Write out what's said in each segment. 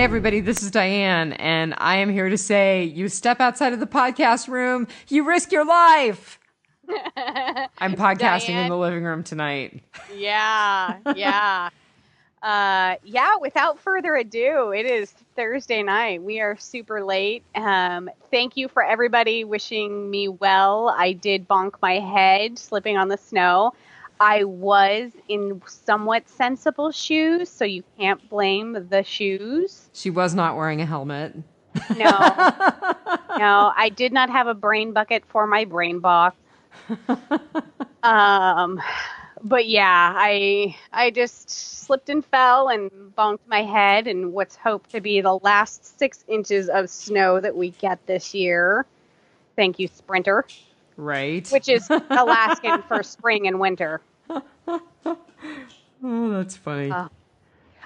everybody, this is Diane, and I am here to say, you step outside of the podcast room, you risk your life. I'm podcasting Diane. In the living room tonight. Yeah. Without further ado, it is Thursday night. We are super late. Thank you for everybody wishing me well. I did bonk my head slipping on the snow. I was in somewhat sensible shoes, so you can't blame the shoes. She was not wearing a helmet. No, I did not have a brain bucket for my brain box. But yeah, I just slipped and fell and bonked my head in what's hoped to be the last 6 inches of snow that we get this year. Thank you, Sprinter. Right. Which is Alaskan for spring and winter. Oh, that's funny.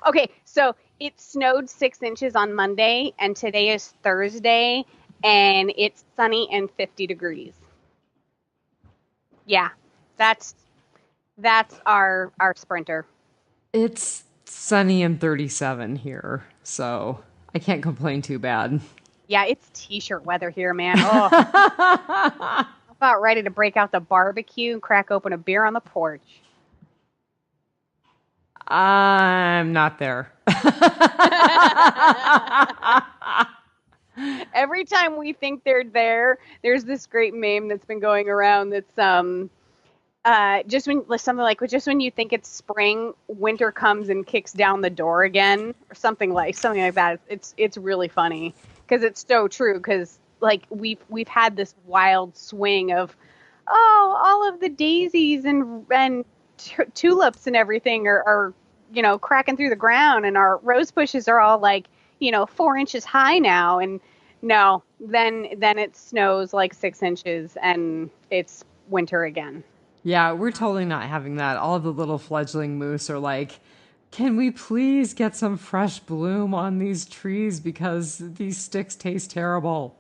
Okay, so it snowed 6 inches on Monday, and today is Thursday, and it's sunny and 50 degrees. Yeah, that's our Sprinter. It's sunny and 37 here, so I can't complain too bad. Yeah, it's t-shirt weather here, man. Oh. I'm about ready to break out the barbecue and crack open a beer on the porch. I'm not there. Every time we think they're there, there's this great meme that's been going around that's just when you think it's spring, winter comes and kicks down the door again, or something like that. It's really funny because it's so true. Because like we've had this wild swing of all of the daisies and tulips and everything are cracking through the ground, and our rose bushes are all 4 inches high now, and no, then it snows 6 inches and it's winter again. Yeah, we're totally not having that. All of the little fledgling moose are like, can we please get some fresh bloom on these trees because these sticks taste terrible.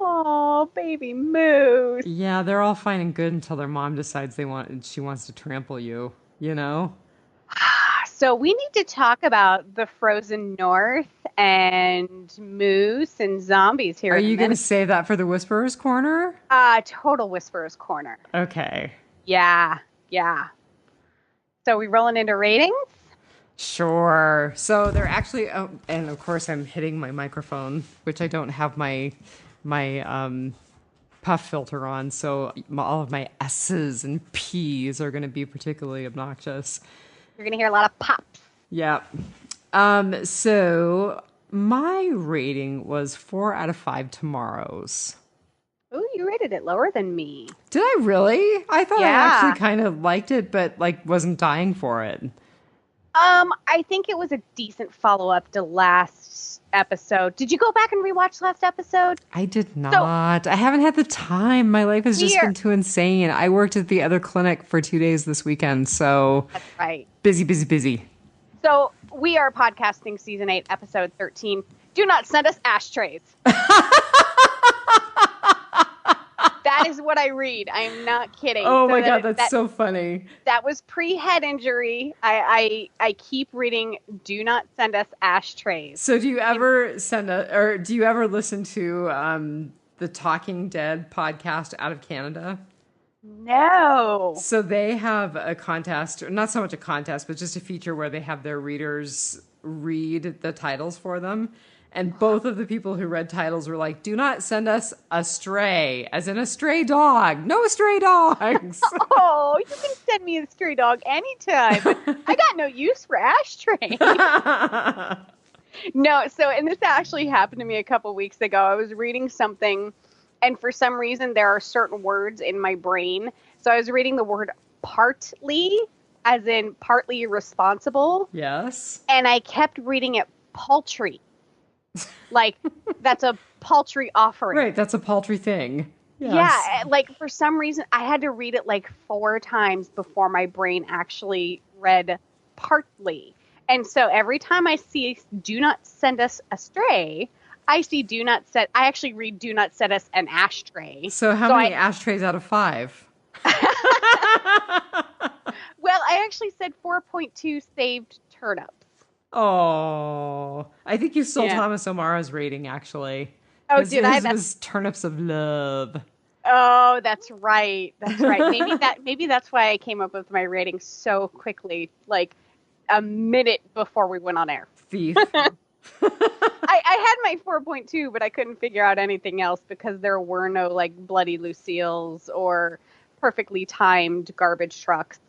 Oh, baby moose. Yeah, they're all fine and good until their mom decides she wants to trample you, you know? So we need to talk about the frozen north and moose and zombies here. Are you going to save that for the Whisperer's Corner? Total Whisperer's Corner. Okay. Yeah. So we rolling into ratings? Sure. So they're actually, and of course I'm hitting my microphone, which I don't have my puff filter on, so all of my S's and P's are going to be particularly obnoxious. You're going to hear a lot of pops. Yeah. So my rating was 4 out of 5 tomorrows. Ooh, you rated it lower than me. Did I really? I thought I actually kind of liked it, but wasn't dying for it. I think it was a decent follow-up to last episode. Did you go back and rewatch last episode? I did not. I haven't had the time. My life has just been too insane. I worked at the other clinic for 2 days this weekend, so that's right. Busy. So we are podcasting season 8, episode 13. Do not send us ashtrays. That is what I read. I am not kidding. Oh my God, that's so funny. That was pre-head injury. I keep reading, do not send us ashtrays. So do you ever do you ever listen to the Talking Dead podcast out of Canada? No. So they have a contest, not so much a contest, but just a feature where they have their readers read the titles for them. And both of the people who read titles were like, do not send us astray, as in a stray dog. No stray dogs. Oh, you can send me a stray dog anytime. But I got no use for ashtray. No, and this actually happened to me a couple weeks ago. I was reading something, and for some reason, there are certain words in my brain. So I was reading the word partly, as in partly responsible. Yes. And I kept reading it paltry. That's a paltry offering. Right, that's a paltry thing. Yes. Yeah, for some reason, I had to read it 4 times before my brain actually read partly. And so every time I see do not send us astray, I see I actually read do not send us an ashtray. So how many ashtrays out of 5? Well, I actually said 4.2 saved turnips. Oh, I think you stole Yeah. Thomas O'Mara's rating, actually. Oh, His, did I? his was Turnips of Love. Oh, that's right. That's right. Maybe that's why I came up with my rating so quickly, like a minute before we went on air. Thief. I had my 4.2, but I couldn't figure out anything else because there were no like bloody Lucille's or perfectly timed garbage trucks.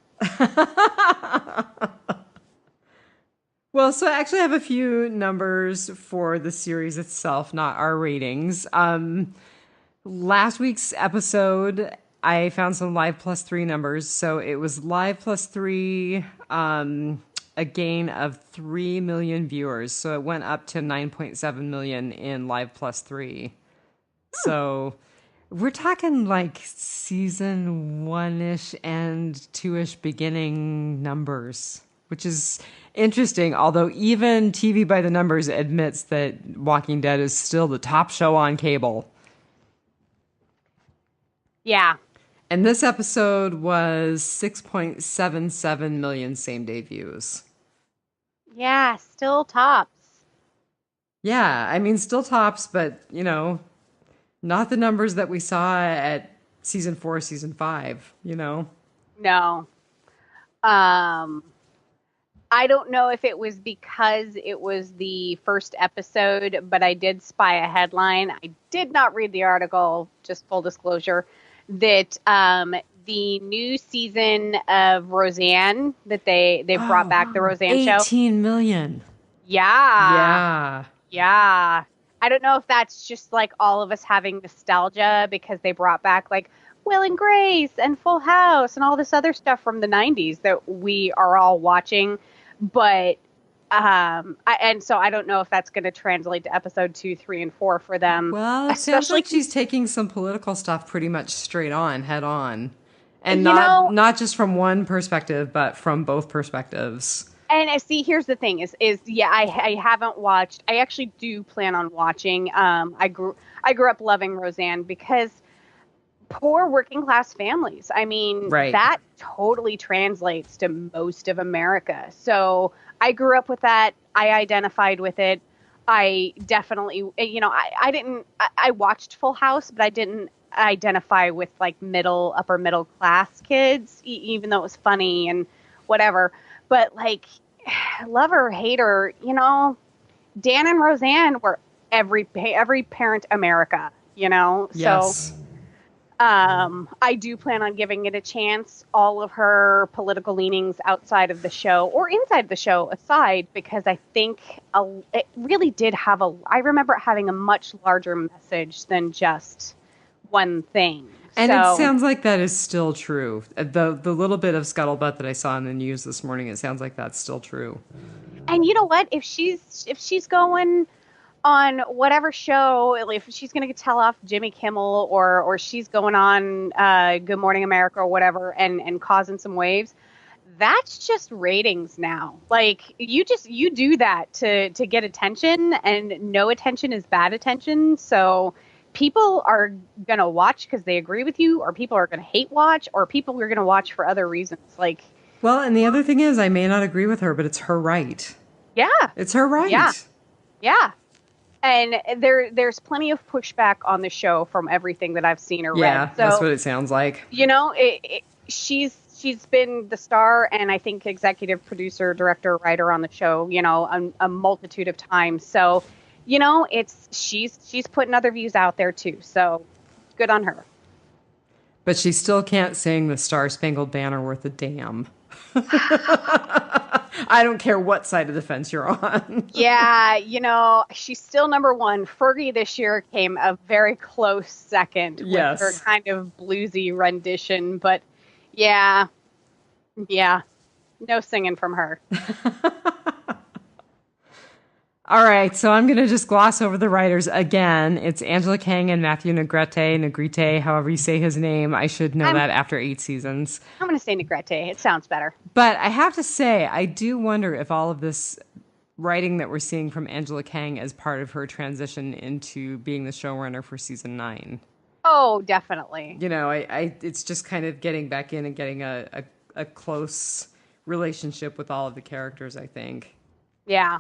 Well, so I actually have a few numbers for the series itself, not our ratings. Last week's episode, I found some live plus three numbers. So it was live plus three, a gain of 3 million viewers. So it went up to 9.7 million in live plus three. So we're talking like season one-ish and two-ish beginning numbers, which is interesting. Although even TV by the Numbers admits that Walking Dead is still the top show on cable. Yeah. And this episode was 6.77 million same-day views. Yeah, still tops. Yeah, I mean, still tops, but, not the numbers that we saw at season 4, season 5, No. I don't know if it was because it was the first episode, but I did spy a headline. I did not read the article, just full disclosure, that the new season of Roseanne that they brought back the Roseanne show. 18 million. Yeah. Yeah. Yeah. I don't know if that's just like all of us having nostalgia because they brought back like Will and Grace and Full House and all this other stuff from the 90s that we are all watching. But so I don't know if that's going to translate to episode 2, 3, and 4 for them. Well, it sounds like she's taking some political stuff pretty much straight on, head on. And not just from one perspective, but from both perspectives. And see, here's the thing: I haven't watched. I actually do plan on watching. I grew up loving Roseanne because poor working class families. I mean, right. That totally translates to most of America. So I grew up with that. I identified with it. I definitely, I watched Full House, but I didn't identify with like upper middle class kids, even though it was funny and whatever. But like, love her, hate her, Dianne and Roseanne were every parent America, Yes. So I do plan on giving it a chance, all of her political leanings outside of the show or inside the show aside, because I think it really did I remember it having a much larger message than just one thing. And it sounds like that is still true. The little bit of scuttlebutt that I saw in the news this morning, it sounds like that's still true. And you know what? If she's going on whatever show, if she's going to tell off Jimmy Kimmel or she's going on Good Morning America or whatever and causing some waves, that's just ratings now. Like you do that to get attention, and no attention is bad attention. So people are going to watch because they agree with you, or people are going to hate watch, or people are going to watch for other reasons. Like, well, and the other thing is, I may not agree with her, but it's her right. Yeah. It's her right. Yeah. And there's plenty of pushback on the show from everything that I've seen or read. Yeah, so, that's what it sounds like. She's been the star and I think executive producer, director, writer on the show, a multitude of times. So, she's putting other views out there too. So good on her. But she still can't sing the Star Spangled Banner worth a damn. I don't care what side of the fence you're on. Yeah, she's still number one. Fergie this year came a very close second with her kind of bluesy rendition. But yeah, no singing from her. All right, so I'm going to just gloss over the writers again. It's Angela Kang and Matthew Negrete, however you say his name. I should know that after 8 seasons. I'm going to say Negrete. It sounds better. But I have to say, I do wonder if all of this writing that we're seeing from Angela Kang is part of her transition into being the showrunner for season 9. Oh, definitely. It's just kind of getting back in and getting a close relationship with all of the characters, I think. Yeah.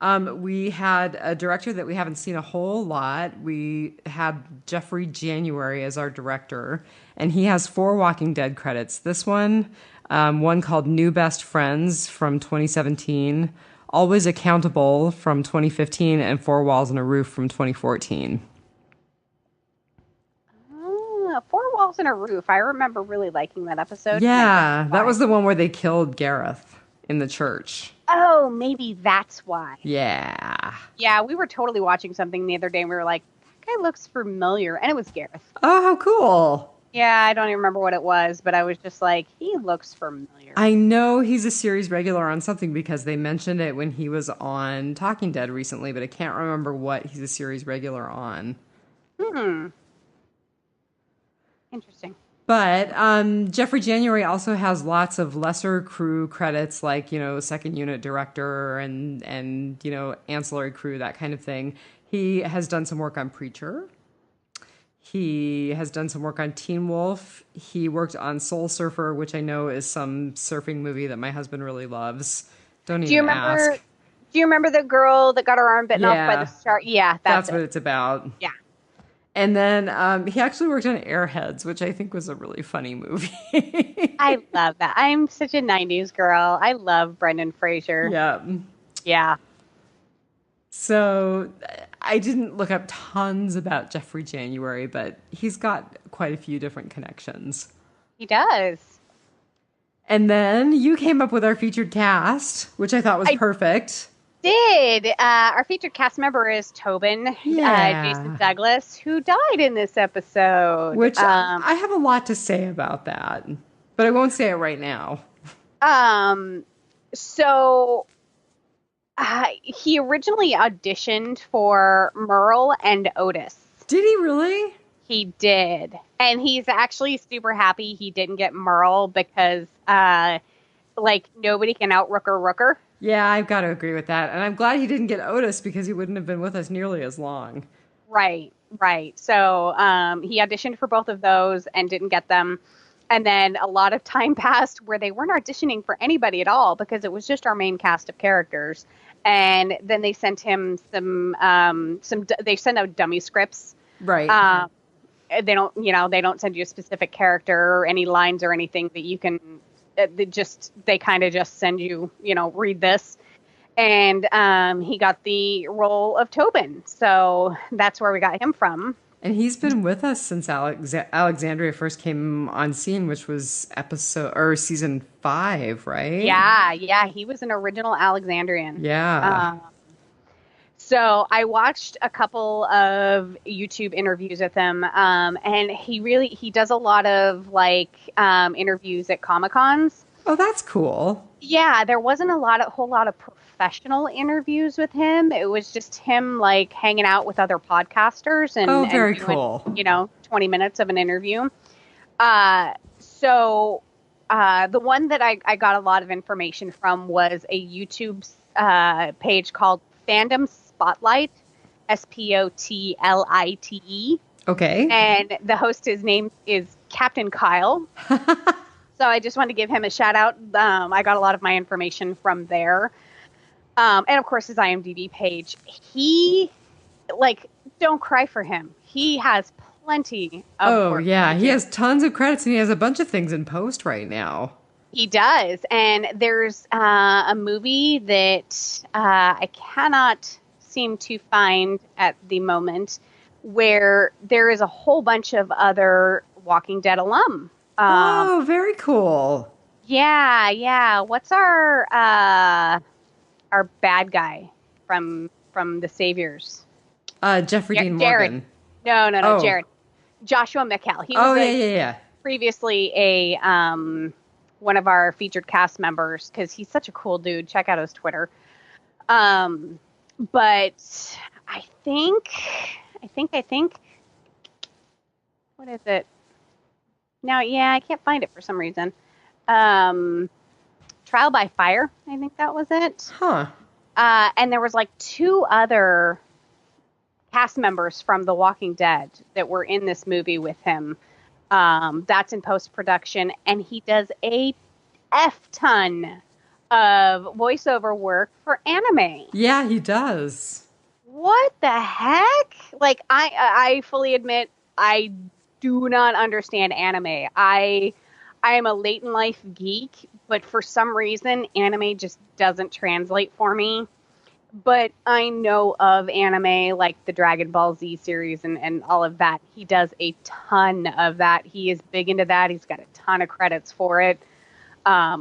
We had a director that we haven't seen a whole lot. We had Jeffrey January as our director, and he has 4 Walking Dead credits. This one called New Best Friends from 2017, Always Accountable from 2015, and Four Walls and a Roof from 2014. Four Walls and a Roof. I remember really liking that episode. Yeah, that was the one where they killed Gareth in the church. Oh, maybe that's why. Yeah. Yeah, we were totally watching something the other day and we were like, that guy looks familiar. And it was Gareth. Oh, how cool. Yeah, I don't even remember what it was, but I was just like, he looks familiar. I know he's a series regular on something because they mentioned it when he was on Talking Dead recently, but I can't remember what he's a series regular on. Interesting. But Jeffrey January also has lots of lesser crew credits, like, second unit director and ancillary crew, that kind of thing. He has done some work on Preacher. He has done some work on Teen Wolf. He worked on Soul Surfer, which I know is some surfing movie that my husband really loves. Don't even ask. Do you remember the girl that got her arm bitten off by the shark? Yeah, that's what it's about. Yeah. And then he actually worked on Airheads, which I think was a really funny movie. I love that. I'm such a 90s girl. I love Brendan Fraser. Yeah. Yeah. So I didn't look up tons about Jeffrey January, but he's got quite a few different connections. He does. And then you came up with our featured cast, which I thought was perfect. Our featured cast member is Tobin, Jason Douglas, who died in this episode. Which I have a lot to say about that, but I won't say it right now. So he originally auditioned for Merle and Otis. Did he really? He did. And he's actually super happy he didn't get Merle because, nobody can out-Rooker. Yeah, I've got to agree with that. And I'm glad he didn't get Otis because he wouldn't have been with us nearly as long. Right. So he auditioned for both of those and didn't get them. And then a lot of time passed where they weren't auditioning for anybody at all because it was just our main cast of characters. And then they sent him they send out dummy scripts. Right. They don't send you a specific character or any lines or anything that you can they kind of just send you, read this. And he got the role of Tobin. So that's where we got him from. And he's been with us since Alexandria first came on scene, which was season 5, right? Yeah. He was an original Alexandrian. Yeah. So I watched a couple of YouTube interviews with him, and he does a lot of interviews at Comic-Cons. Oh, that's cool. Yeah, there wasn't a whole lot of professional interviews with him. It was just him hanging out with other podcasters and very doing, cool. 20 minutes of an interview. So the one that I got a lot of information from was a YouTube page called Fandom Spotlight, Spotlite. Okay. And the host, his name is Captain Kyle. So I just wanted to give him a shout out. I got a lot of my information from there. And of course his IMDb page. He, don't cry for him. He has plenty of work. Yeah. He has tons of credits and he has a bunch of things in post right now. He does. And there's a movie that I cannot seem to find at the moment where there is a whole bunch of other Walking Dead alum. Very cool. Yeah. What's our bad guy from The Saviors? Jeffrey Dean Morgan. No, Jared. Joshua McHale. He was previously a one of our featured cast members because he's such a cool dude. Check out his Twitter. But I think what is it? Now, I can't find it for some reason. Trial by Fire, I think that was it. Huh. And there was 2 other cast members from The Walking Dead that were in this movie with him. That's in post-production, and he does a F ton of voiceover work for anime. Yeah, he does. What the heck? Like, I fully admit I do not understand anime. I am a late in life geek, but for some reason anime just doesn't translate for me. But I know of anime like the Dragon Ball Z series and all of that. He does a ton of that. He is big into that. He's got a ton of credits for it.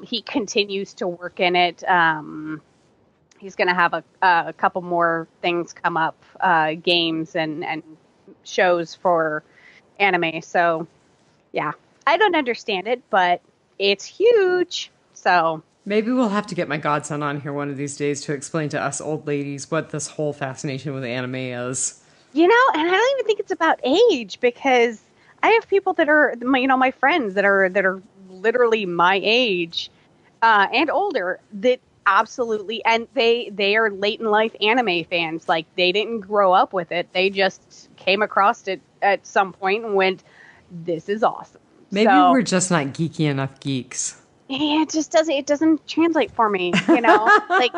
He continues to work in it. He's going to have a couple more things come up, games and shows for anime. So, yeah, I don't understand it, but it's huge. So Maybe we'll have to get my godson on here one of these days to explain to us old ladies what this whole fascination with anime is. and I don't even think it's about age because I have people that are, my friends that are literally my age and older that absolutely, and they are late in life anime fans. Like they didn't grow up with it; they just came across it at some point and went, "This is awesome." Maybe So, we're just not geeky enough geeks. yeah, it doesn't translate for me. Like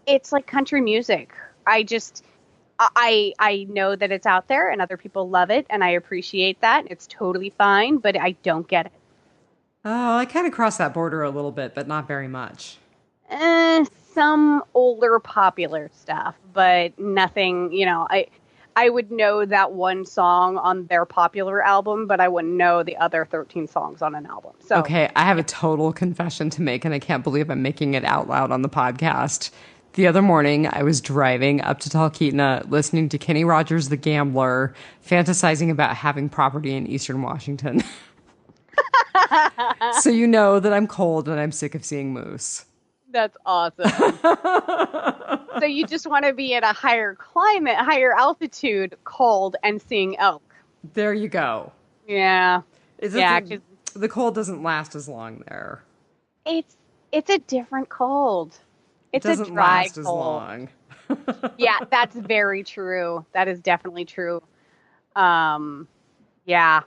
it's like country music. I know that it's out there and other people love it and I appreciate that. It's totally fine, but I don't get it. Oh, I kind of crossed that border a little bit, but not very much. Some older popular stuff, but nothing, I would know that one song on their popular album, but I wouldn't know the other 13 songs on an album. So Okay, I have a total confession to make, and I can't believe I'm making it out loud on the podcast. The other morning, I was driving up to Talkeetna, listening to Kenny Rogers the Gambler, fantasizing about having property in Eastern Washington. So you know that I'm cold and I'm sick of seeing moose. that's awesome. So you just want to be at a higher climate, higher altitude, cold, and seeing elk. There you go. Yeah. Yeah, 'cause The cold doesn't last as long there. it's a different cold. It It's a doesn't dry last as cold. long. Yeah, that's very true. That is definitely true. Yeah.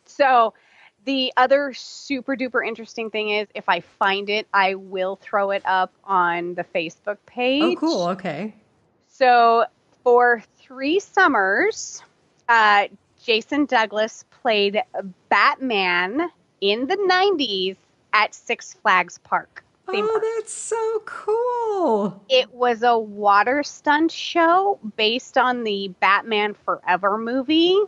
So the other super duper interesting thing is if I find it, I will throw it up on the Facebook page. Oh, cool. Okay. So for 3 summers, Jason Douglas played Batman in the 90s at Six Flags Park. Theme park. Oh, that's so cool. It was a water stunt show based on the Batman Forever movie.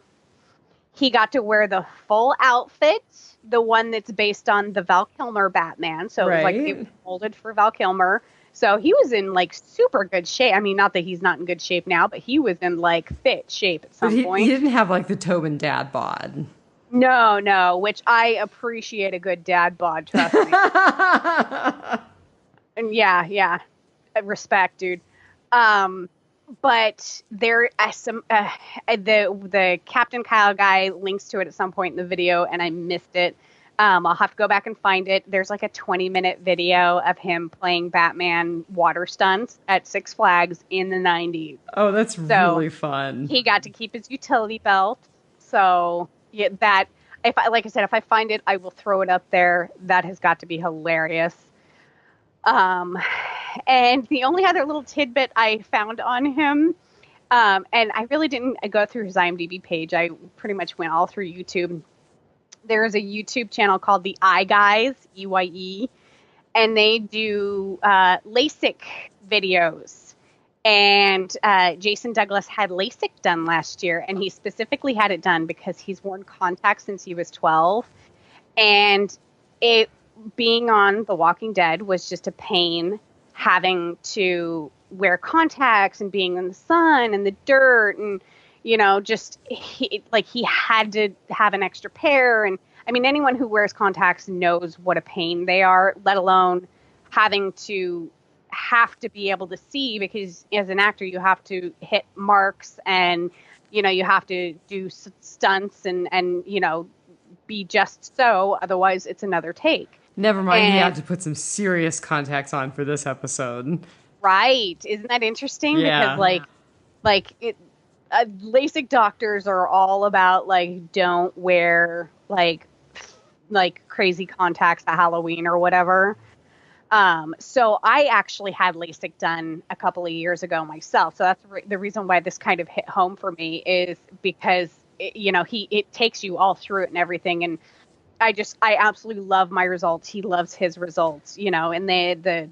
He got to wear the full outfit, the one that's based on the Val Kilmer Batman. So it was like it was molded for Val Kilmer. So he was in like super good shape. I mean, not that he's not in good shape now, but he was in like fit shape at some point. He didn't have like the Tobin dad bod. No, which I appreciate a good dad bod, trust me. And yeah, respect, dude. But there some the Captain Kyle guy links to it at some point in the video, and I missed it. I'll have to go back and find it. There's like a 20-minute video of him playing Batman water stunts at Six Flags in the 90s. Oh, that's really fun. He got to keep his utility belt. So yeah, that like I said, if I find it, I will throw it up there. That has got to be hilarious. And the only other little tidbit I found on him, and I really didn't go through his IMDb page. I pretty much went all through YouTube. There is a YouTube channel called the Eye Guys, EYE, and they do LASIK videos. And Jason Douglas had LASIK done last year, and he specifically had it done because he's worn contacts since he was 12. And it being on The Walking Dead was just a pain having to wear contacts and being in the sun and the dirt and, just he had to have an extra pair. And I mean, anyone who wears contacts knows what a pain they are, let alone having to be able to see, because as an actor, you have to hit marks and, you have to do stunts and, be just so. Otherwise, it's another take. Never mind, he had to put some serious contacts on for this episode. Right. Isn't that interesting? Yeah. Because LASIK doctors are all about don't wear like crazy contacts at Halloween or whatever. So I actually had LASIK done a couple of years ago myself. So that's the reason why this kind of hit home for me, is because it takes you all through it and everything. And I absolutely love my results. He loves his results, and the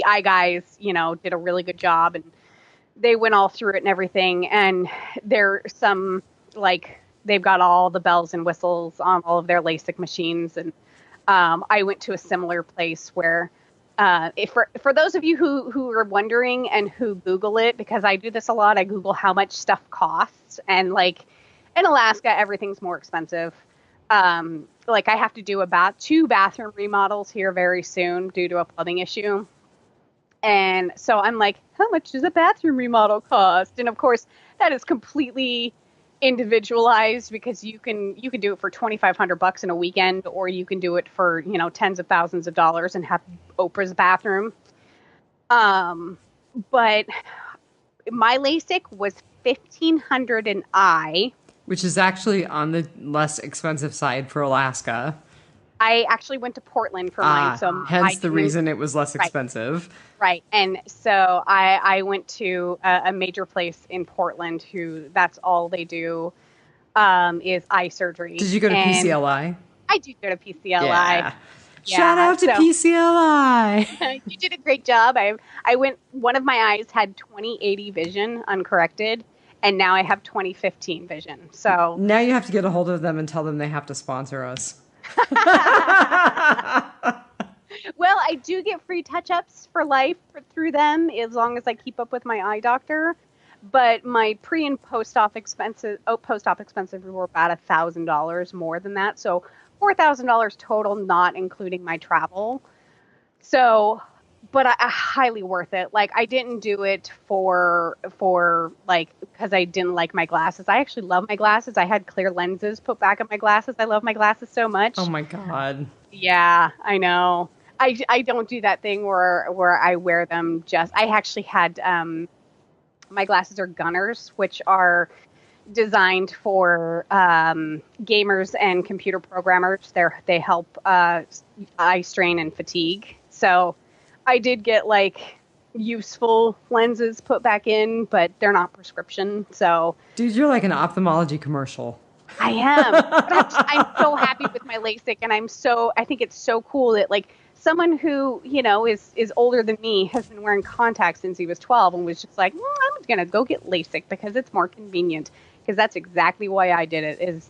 eye guys, did a really good job, and they went all through it and everything. And they're they've got all the bells and whistles on all of their LASIK machines. And I went to a similar place where, for those of you who are wondering and who Google it, because I do this a lot, I Google how much stuff costs, and in Alaska, everything's more expensive. I have to do about 2 bathroom remodels here very soon due to a plumbing issue. And so I'm like, how much does a bathroom remodel cost? And of course, that is completely individualized, because you can do it for $2,500 in a weekend, or you can do it for, tens of thousands of dollars and have Oprah's bathroom. But my LASIK was $1,500 an eye. Which is actually on the less expensive side for Alaska. I actually went to Portland for mine. So hence the reason it was less expensive. Right. And so I went to a major place in Portland that's all they do is eye surgery. Did you go to PCLI? I did go to PCLI. Yeah. Shout out to PCLI. You did a great job. One of my eyes had 20/80 vision uncorrected, and now I have 20/15 vision. So now you have to get a hold of them and tell them they have to sponsor us. Well, I do get free touch-ups for life through them, as long as I keep up with my eye doctor. But my pre and post-op expenses were about $1,000 more than that. So $4,000 total, not including my travel. So, but I highly worth it. I didn't do it for because I didn't like my glasses. I actually love my glasses. I had clear lenses put back on my glasses. I love my glasses so much. Oh my God. Yeah, I know. I don't do that thing where I wear them I actually had, my glasses are Gunners, which are designed for gamers and computer programmers. They help eye strain and fatigue. So I did get useful lenses put back in, but they're not prescription. So, dude, you're like an ophthalmology commercial. I am. But I'm so happy with my LASIK, and I think it's so cool that someone who, is older than me has been wearing contacts since he was 12 and was just like, well, I'm going to go get LASIK because it's more convenient. Because that's exactly why I did it.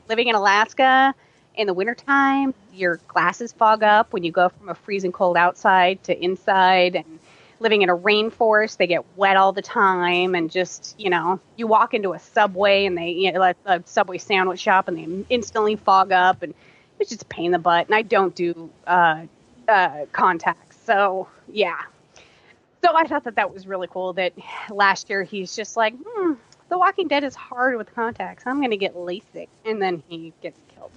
Living in Alaska in the wintertime, your glasses fog up when you go from a freezing cold outside to inside, and living in a rainforest, they get wet all the time. And just, you walk into a Subway and they, a Subway sandwich shop, and they instantly fog up, and it's just a pain in the butt. And I don't do contacts. So, yeah. So I thought that was really cool that last year he's just like, The Walking Dead is hard with contacts. I'm going to get LASIK. And then he gets killed.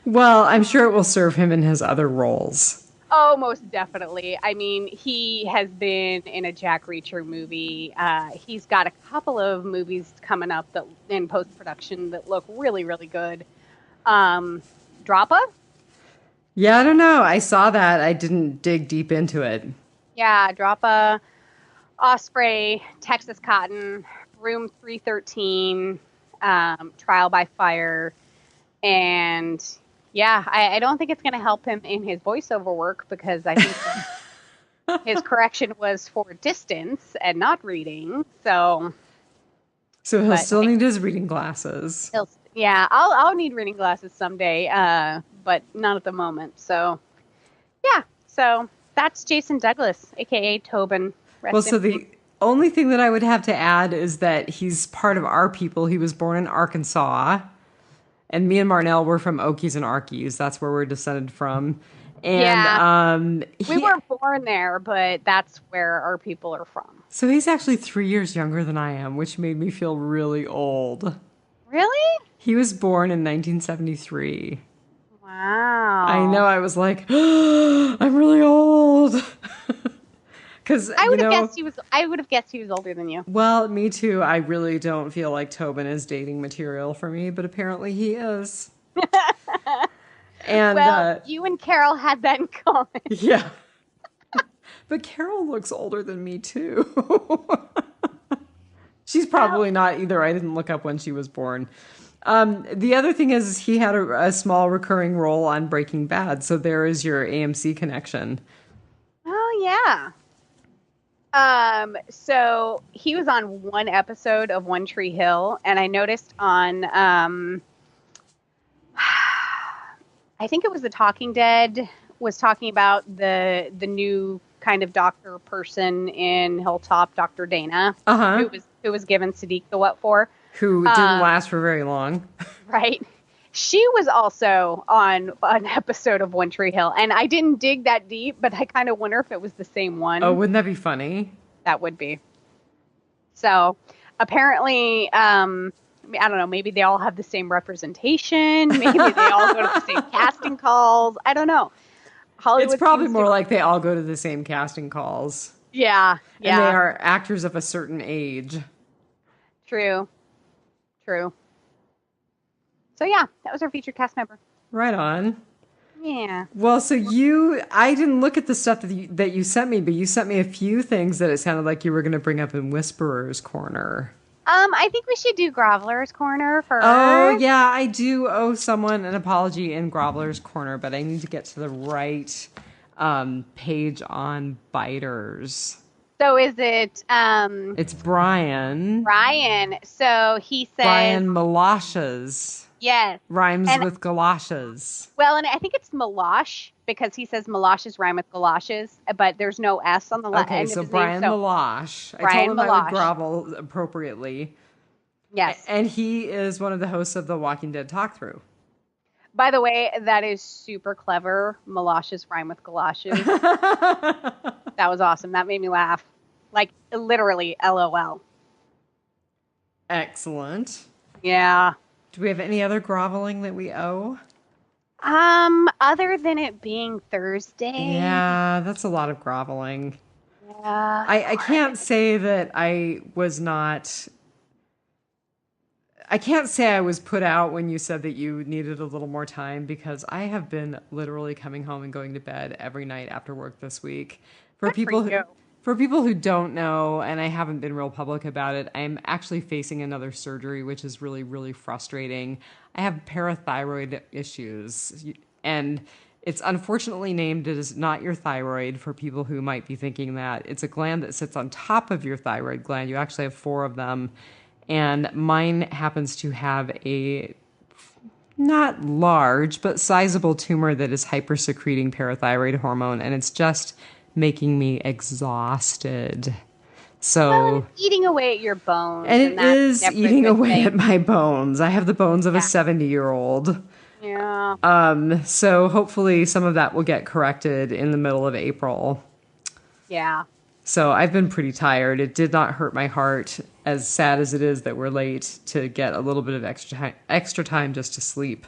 Well, I'm sure it will serve him in his other roles. Oh, most definitely. I mean, he has been in a Jack Reacher movie. He's got a couple of movies coming up that in post-production that look really, really good. Droppa? Yeah, I don't know. I saw that. I didn't dig deep into it. Yeah, Droppa, Osprey, Texas Cotton, Room 313, Trial by Fire, and yeah, I don't think it's going to help him in his voiceover work, because I think his correction was for distance and not reading. So he'll still need his reading glasses. I'll need reading glasses someday, but not at the moment. So yeah, so that's Jason Douglas, aka Tobin. The only thing that I would have to add is that he's part of our people. He was born in Arkansas, and me and Marnell were from Okies and Arkies. That's where we're descended from. And we weren't born there, but that's where our people are from. So he's actually 3 years younger than I am, which made me feel really old. Really? He was born in 1973. Wow. I know. I was like, I'm really old. Because I would have guessed he was older than you. Well, me too. I really don't feel like Tobin is dating material for me, but apparently he is. And well, you and Carol had that in common. yeah. But Carol looks older than me too. She's probably not either. I didn't look up when she was born. The other thing is he had a small recurring role on Breaking Bad, so there is your AMC connection. Oh yeah. So he was on one episode of One Tree Hill, and I noticed on I think it was The Talking Dead was talking about the new kind of doctor person in Hilltop, Dr. Dana, who was given Sadiq the what for. Who didn't last for very long. Right. She was also on an episode of One Tree Hill, and I didn't dig that deep, but I kind of wonder if it was the same one. Oh, wouldn't that be funny? That would be. So apparently, I don't know, maybe they all have the same representation. Maybe they all go to the same casting calls. I don't know. Hollywood it's probably more like they all go to the same casting calls. Yeah. And they are actors of a certain age. True. So yeah, that was our featured cast member. Right on. Yeah. Well, so I didn't look at the stuff that you sent me, but you sent me a few things that it sounded like you were going to bring up in Whisperer's Corner. I think we should do Groveler's Corner first. Oh, yeah, I do owe someone an apology in Groveler's Corner, but I need to get to the right page on Biters. So is it... It's Brian. Brian. So he says... Brian Malashas. Yes. Rhymes with galoshes. Well, and I think it's Malash, because he says Malashes rhyme with galoshes, but there's no S on the end Okay, so of his Brian name. Malash. I Brian told him I Malash. would grovel appropriately. Yes. And he is one of the hosts of the Walking Dead Talk Through. By the way, that is super clever. Malashes rhyme with galoshes. That was awesome. That made me laugh. Like, literally, LOL. Excellent. Yeah. Do we have any other groveling that we owe? Other than it being Thursday. Yeah, that's a lot of groveling. Yeah. I can't say that I was not... I can't say I was put out when you said that you needed a little more time, because I have been literally coming home and going to bed every night after work this week. For people who don't know, and I haven't been real public about it, I'm actually facing another surgery, which is really, really frustrating. I have parathyroid issues, and it's unfortunately named it as not your thyroid for people who might be thinking that. It's a gland that sits on top of your thyroid gland. You actually have 4 of them. And mine happens to have a not large, but sizable tumor that is hypersecreting parathyroid hormone, and it's just making me exhausted. So it's eating away at your bones. And it is eating away thing. at my bones. I have the bones of a 70-year-old. Yeah. So hopefully some of that will get corrected in the middle of April. Yeah. So I've been pretty tired. It did not hurt my heart, as sad as it is that we're late, to get a little bit of extra time just to sleep.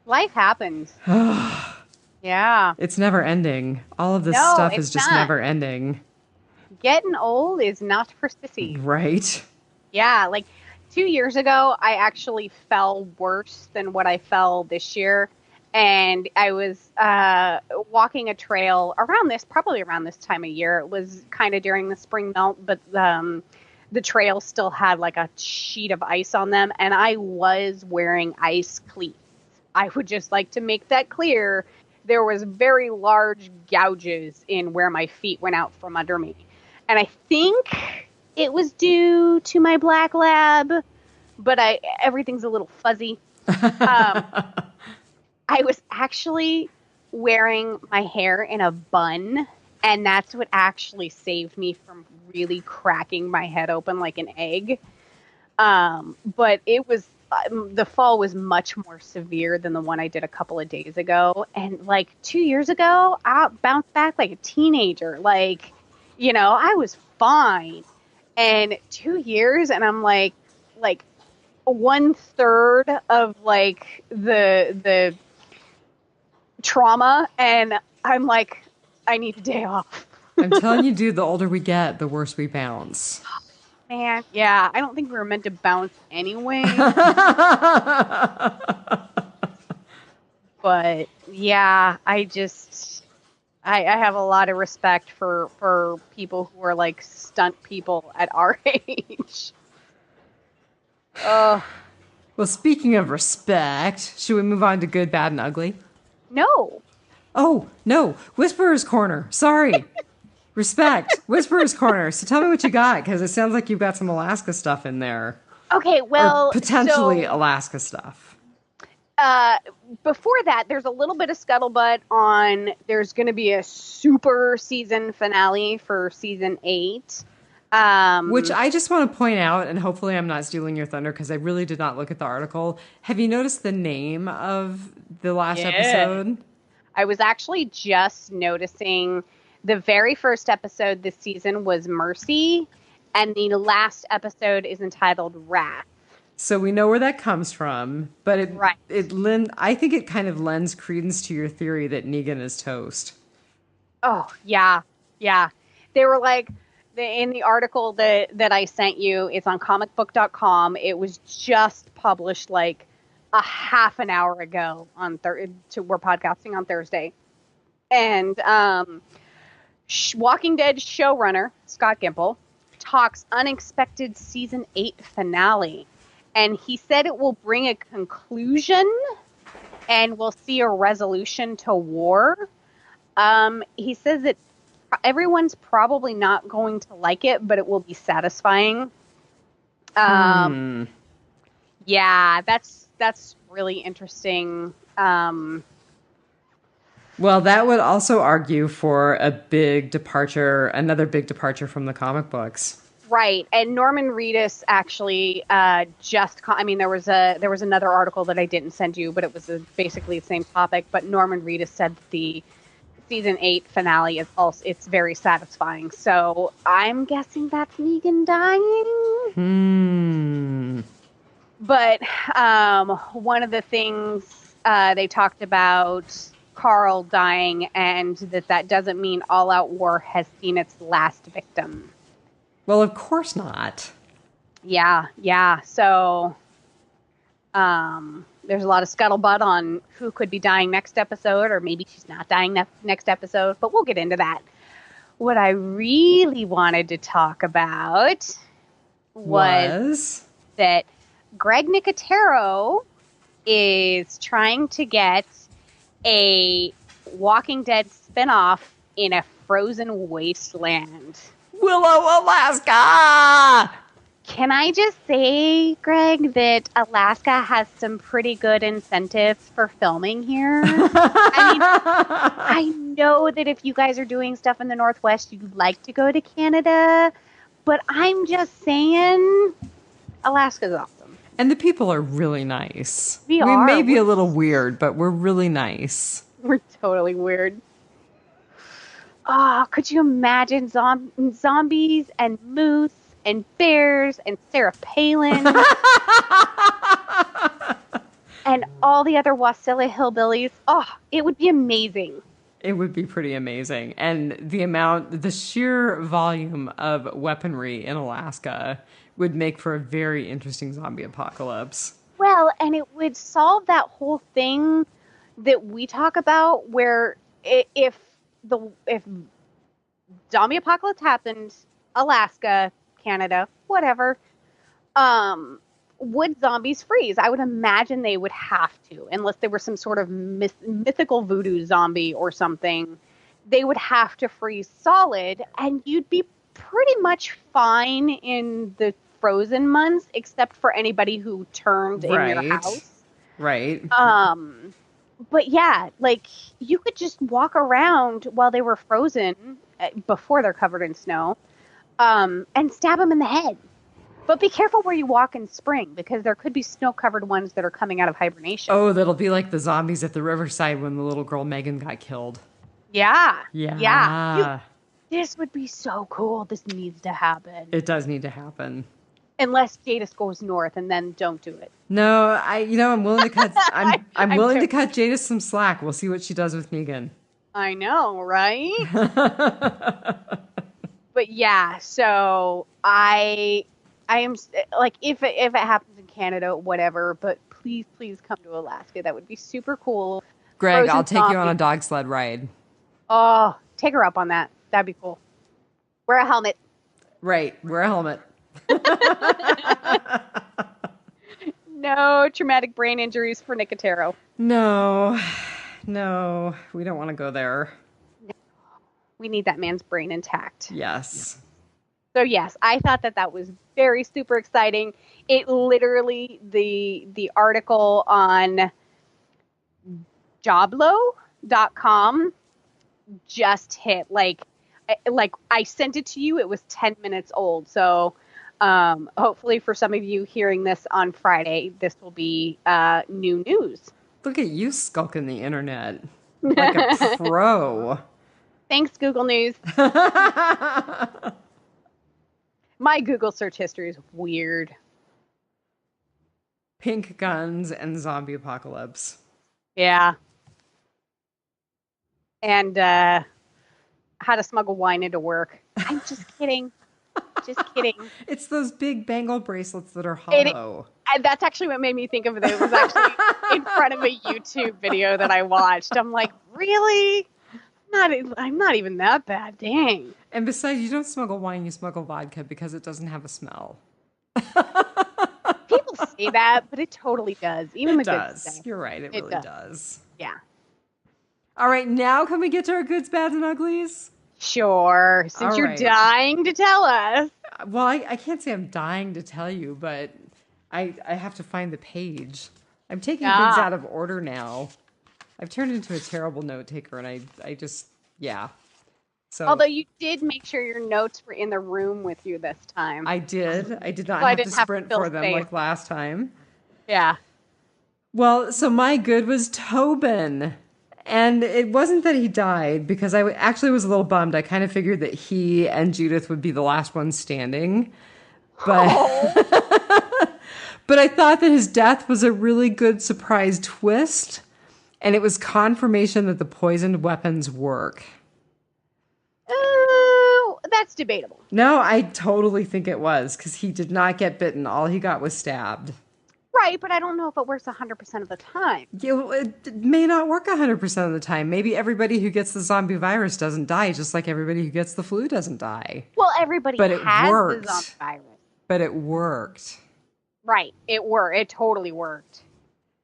Life happens. Yeah. It's never ending. All of this stuff is just never ending. Getting old is not for sissies. Right? Yeah, like 2 years ago, I actually fell worse than what I fell this year. And I was walking a trail probably around this time of year. It was kind of during the spring melt, but the trail still had like a sheet of ice on them. And I was wearing ice cleats. I would just like to make that clear. There was very large gouges in where my feet went out from under me. And I think it was due to my black lab, but everything's a little fuzzy. I was actually wearing my hair in a bun, and that's what actually saved me from really cracking my head open like an egg. But it was the fall was much more severe than the one I did a couple of days ago. And like 2 years ago, I bounced back like a teenager. Like, I was fine. And 2 years, and I'm like 1/3 of like the trauma, and I'm like, I need a day off. I'm telling you, dude, the older we get, the worse we bounce. Man, yeah, I don't think we were meant to bounce anyway. But yeah, I have a lot of respect for people who are like stunt people at our age. Oh, Well, speaking of respect, should we move on to good, bad, and ugly? no. Oh, no. Whisperer's Corner. Sorry. Respect. Whisperer's Corner. So tell me what you got, because it sounds like you've got some Alaska stuff in there. Okay, well, Or potentially so, Alaska stuff. before that, there's a little bit of scuttlebutt on there's going to be a super season finale for season 8. Which I just want to point out, and hopefully I'm not stealing your thunder because I really did not look at the article. Have you noticed the name of the last episode? I was actually just noticing the very first episode this season was Mercy, and the last episode is entitled Wrath. So we know where that comes from, but Right. I think it kind of lends credence to your theory that Negan is toast. Oh, yeah. Yeah. They were like, in the article that I sent you, it's on comicbook.com. It was just published like a half an hour ago on we're podcasting on Thursday. And Walking Dead showrunner Scott Gimple talks unexpected season 8 finale. And he said it will bring a conclusion and we'll see a resolution to war. He says that everyone's probably not going to like it, but it will be satisfying. Yeah, that's really interesting. Well, that would also argue for another big departure from the comic books. Right. And Norman Reedus actually there was another article that I didn't send you, but it was basically the same topic. But Norman Reedus said that the season 8 finale it's very satisfying. So I'm guessing that's Negan dying. But one of the things they talked about Carl dying, and that doesn't mean All Out War has seen its last victim. Well, of course not. Yeah. So there's a lot of scuttlebutt on who could be dying next episode, or maybe she's not dying next episode, but we'll get into that. What I really wanted to talk about was that Greg Nicotero is trying to get a Walking Dead spinoff in a frozen wasteland. Willow, Alaska! Can I just say, Greg, that Alaska has some pretty good incentives for filming here? I know that if you guys are doing stuff in the Northwest, you'd like to go to Canada, but I'm just saying Alaska's awesome. And the people are really nice. We may be a little weird, but we're really nice. We're totally weird. Oh, could you imagine zombies and moose and bears and Sarah Palin and all the other Wasilla hillbillies? Oh, it would be amazing. It would be pretty amazing. And the sheer volume of weaponry in Alaska would make for a very interesting zombie apocalypse. Well, and it would solve that whole thing that we talk about where if zombie apocalypse happened, Alaska, Canada, whatever, would zombies freeze? I would imagine they would have to, unless they were some sort of mythical voodoo zombie or something. They would have to freeze solid, and you'd be pretty much fine in the frozen months, except for anybody who turned in your house. Right. But yeah, like you could just walk around while they were frozen before they're covered in snow, and stab them in the head. But be careful where you walk in spring, because there could be snow-covered ones that are coming out of hibernation. Oh, that'll be like the zombies at the riverside when the little girl Megan got killed. Yeah. Yeah. This would be so cool. This needs to happen. It does need to happen. Unless Jadis goes north, and then don't do it. No, I'm willing to cut. I'm willing to cut Jadis some slack. We'll see what she does with Negan. I know, right? But yeah, so I am like, if it happens in Canada, whatever. But please come to Alaska. That would be super cool. Greg, Frozen I'll take you on zombie. a dog sled ride. Oh, take her up on that. That'd be cool. Wear a helmet. Right. Wear a helmet. No traumatic brain injuries for Nicotero. No. No. We don't want to go there. We need that man's brain intact. Yes. So yes, I thought that was very super exciting. It literally, the article on joblo.com just hit. Like I sent it to you. It was 10 minutes old. So hopefully for some of you hearing this on Friday, this will be new news. Look at you skulking the internet like a pro. Thanks, Google News. My Google search history is weird. Pink guns and zombie apocalypse. Yeah. And how to smuggle wine into work. I'm just kidding. Just kidding. It's those big bangle bracelets that are hollow. And that's actually what made me think of it. It was actually in front of a YouTube video that I watched. I'm like, really? I'm not even that bad. Dang. And besides, you don't smuggle wine, you smuggle vodka because it doesn't have a smell. People say that, but it totally does. Even the good does. stuff. You're right. It really does. Yeah. All right. Now can we get to our goods, bads, and uglies? Sure. Since you're dying to tell us. Well, I can't say I'm dying to tell you, but I have to find the page. I'm taking things out of order now. I've turned into a terrible note taker, and I just, yeah. So, although you did make sure your notes were in the room with you this time. I did. I did not so have to sprint for them like last time. Yeah. Well, so my good was Tobin. And it wasn't that he died, because I actually was a little bummed. I kind of figured that he and Judith would be the last ones standing. But, but I thought that his death was a really good surprise twist. And it was confirmation that the poisoned weapons work. That's debatable. No, I totally think it was, because he did not get bitten. All he got was stabbed. Right, but I don't know if it works 100% of the time. Yeah, it may not work 100% of the time. Maybe everybody who gets the zombie virus doesn't die, just like everybody who gets the flu doesn't die. Well, everybody has the zombie virus. But it worked. Right, it worked. It totally worked.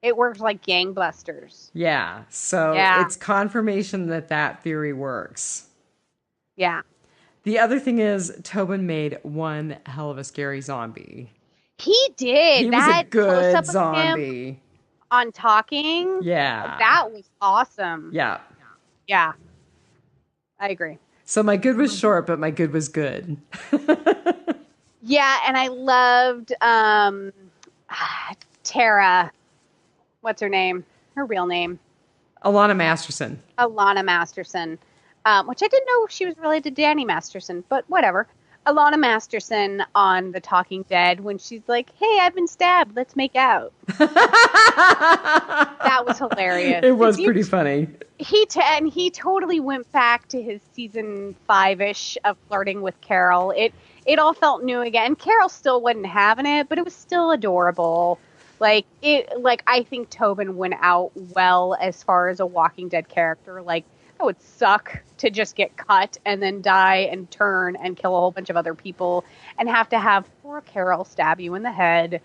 It works like gangbusters. Yeah, so it's confirmation that theory works. Yeah. The other thing is, Tobin made one hell of a scary zombie. He did. He was a good zombie. On talking. Yeah. That was awesome. Yeah. Yeah. I agree. So my good was short, but my good was good. Yeah, and I loved Tara. What's her name? Her real name? Alana Masterson. Alana Masterson. Which I didn't know she was related to Danny Masterson, but whatever. Alana Masterson on The Talking Dead when she's like, "Hey, I've been stabbed. Let's make out." That was hilarious. It was pretty funny. He totally went back to his season 5-ish of flirting with Carol. It all felt new again. Carol still wasn't having it, but it was still adorable. I think Tobin went out well as far as a Walking Dead character. Like, that would suck to just get cut and then die and turn and kill a whole bunch of other people and have to have poor Carol stab you in the head.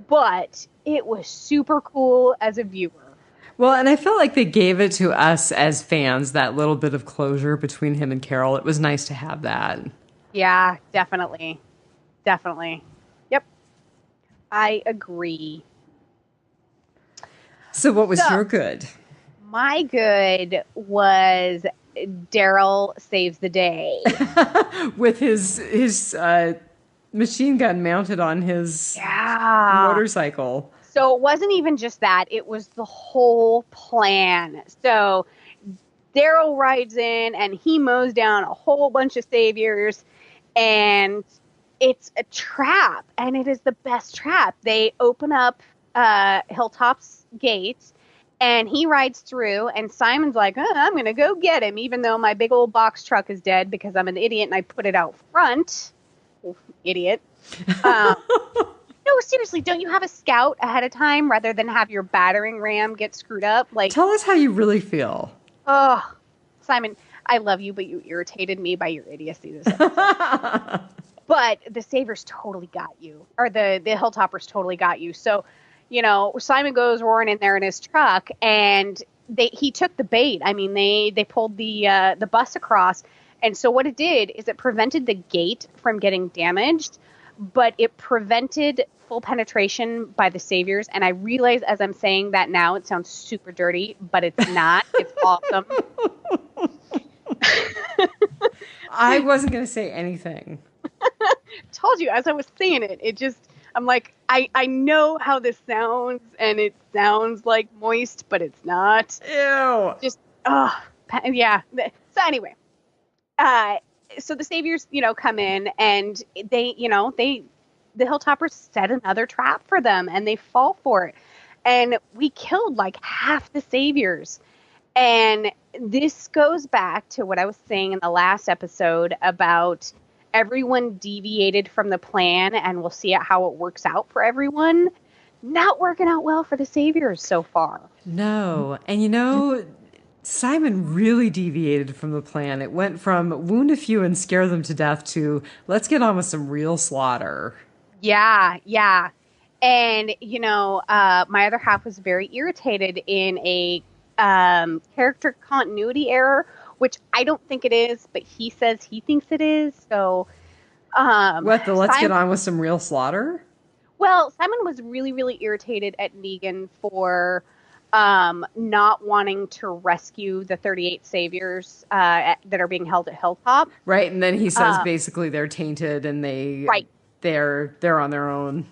But it was super cool as a viewer. Well, and I felt like they gave it to us as fans, that little bit of closure between him and Carol. It was nice to have that. Yeah, definitely. Definitely. Yep. I agree. So what was your good? My good was Daryl saves the day. With his machine gun mounted on his motorcycle. So it wasn't even just that. It was the whole plan. So Daryl rides in and he mows down a whole bunch of saviors. And it's a trap. And it is the best trap. They open up Hilltop's gates. And he rides through, and Simon's like, I'm going to go get him, even though my big old box truck is dead because I'm an idiot and I put it out front. Idiot. No, seriously, don't you have a scout ahead of time rather than have your battering ram get screwed up? Like, tell us how you really feel. oh, Simon, I love you, but you irritated me by your idiocy this episode. But the Saviors totally got you, or the Hilltoppers totally got you. So, Simon goes roaring in there in his truck, and he took the bait. I mean, they pulled the bus across, and so what it did is it prevented the gate from getting damaged, but it prevented full penetration by the Saviors. And I realize as I'm saying that now, it sounds super dirty, but it's not. It's awesome. I wasn't going to say anything. Told you as I was saying it, I'm like, I know how this sounds, and it sounds like moist, but it's not. Ew. Just, yeah. So anyway, so the Saviors, come in, and the Hilltoppers set another trap for them, and they fall for it. And we killed like half the Saviors. And this goes back to what I was saying in the last episode about everyone deviated from the plan, and we'll see how it works out for everyone. Not working out well for the Saviors so far. No. And Simon really deviated from the plan. It went from wound a few and scare them to death to let's get on with some real slaughter. Yeah. And, my other half was very irritated in a character continuity error, which I don't think it is, but he says he thinks it is. So, let's get on with some real slaughter? Well, Simon was really, really irritated at Negan for not wanting to rescue the 38 Saviors that are being held at Hilltop. Right, and then he says basically they're tainted and they're on their own.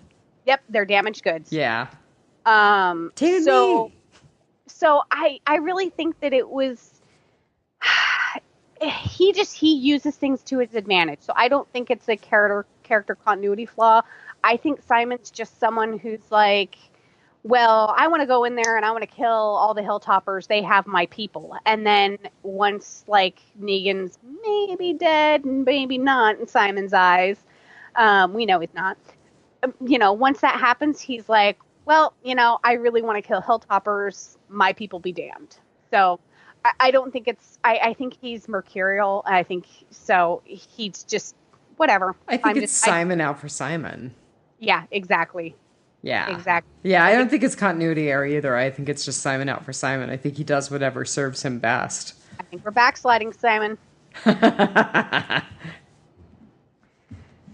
Yep, they're damaged goods. Yeah. Tainted me. So I really think that it was he uses things to his advantage. So I don't think it's a character continuity flaw. I think Simon's just someone who's like, well, I want to go in there and I want to kill all the Hilltoppers. They have my people. And then once like Negan's maybe dead and maybe not in Simon's eyes, we know he's not. Once that happens, he's like, well, I really want to kill Hilltoppers. My people be damned. So I don't think I think he's mercurial. I think so. He's just whatever. I think it's Simon out for Simon. Yeah, exactly. Yeah. Exactly. Yeah, I don't think it's continuity error either. I think it's just Simon out for Simon. I think he does whatever serves him best. I think we're backsliding, Simon.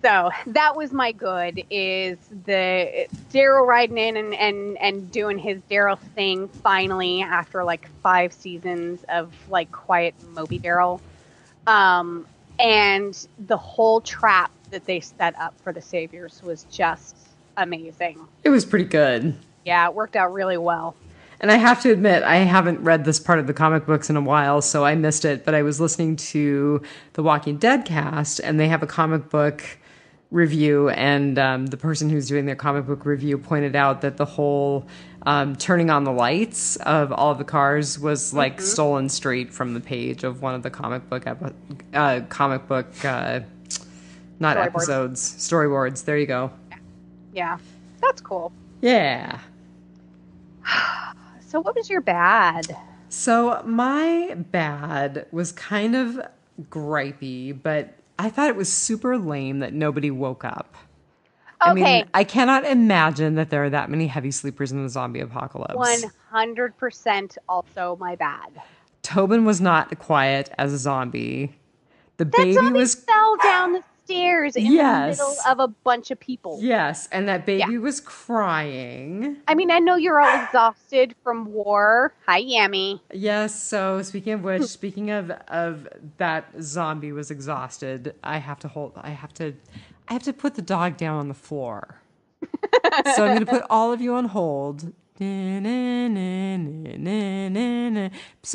So that was my good, is the Daryl riding in and doing his Daryl thing finally after like 5 seasons of like quiet mopey Daryl. And the whole trap that they set up for the Saviors was just amazing. It was pretty good. Yeah, it worked out really well. And I have to admit, I haven't read this part of the comic books in a while, so I missed it. But I was listening to the Walking Dead cast, and they have a comic book review, and the person who's doing their comic book review pointed out that the whole turning on the lights of all of the cars was like stolen straight from the page of one of the comic book not episodes, storyboards. There you go. Yeah, that's cool. Yeah. So what was your bad? So my bad was kind of gripey, but I thought it was super lame that nobody woke up. Okay. I mean, I cannot imagine that there are that many heavy sleepers in the zombie apocalypse. 100% also my bad. Tobin was not quiet as a zombie. That zombie fell down the stairs in the middle of a bunch of people. Yes, and that baby was crying. I mean, I know you're all exhausted from war. Hi, Yami. Yes, so speaking of which, speaking of that zombie was exhausted, I have to put the dog down on the floor. So I'm going to put all of you on hold. So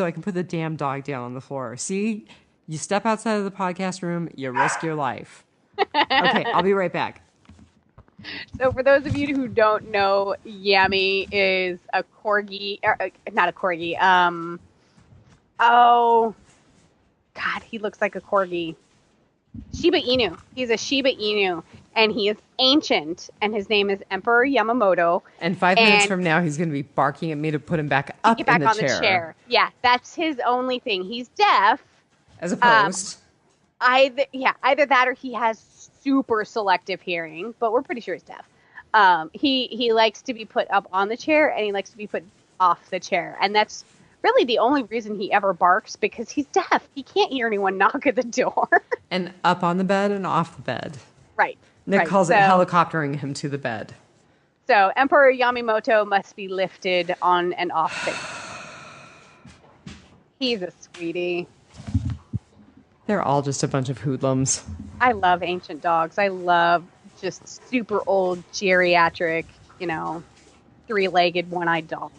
I can put the damn dog down on the floor. See? You step outside of the podcast room, you risk your life. Okay, I'll be right back. So for those of you who don't know, Yami is a corgi, not a corgi. Oh, God, he looks like a corgi. Shiba Inu. He's a Shiba Inu. and he is ancient, and his name is Emperor Yamamoto. And 5 minutes from now, he's going to be barking at me to put him back up get back in the on chair. the chair. Yeah, that's his only thing. He's deaf. As opposed. Either that or he has super selective hearing, but we're pretty sure he's deaf. He likes to be put up on the chair, and he likes to be put off the chair. And that's really the only reason he ever barks, because he's deaf. He can't hear anyone knock at the door. And up on the bed and off the bed. Right. Nick calls it helicoptering him to the bed. So Emperor Yamamoto must be lifted on and off stage. He's a sweetie. They're all just a bunch of hoodlums. I love ancient dogs. I love just super old, geriatric, three-legged, one-eyed dogs.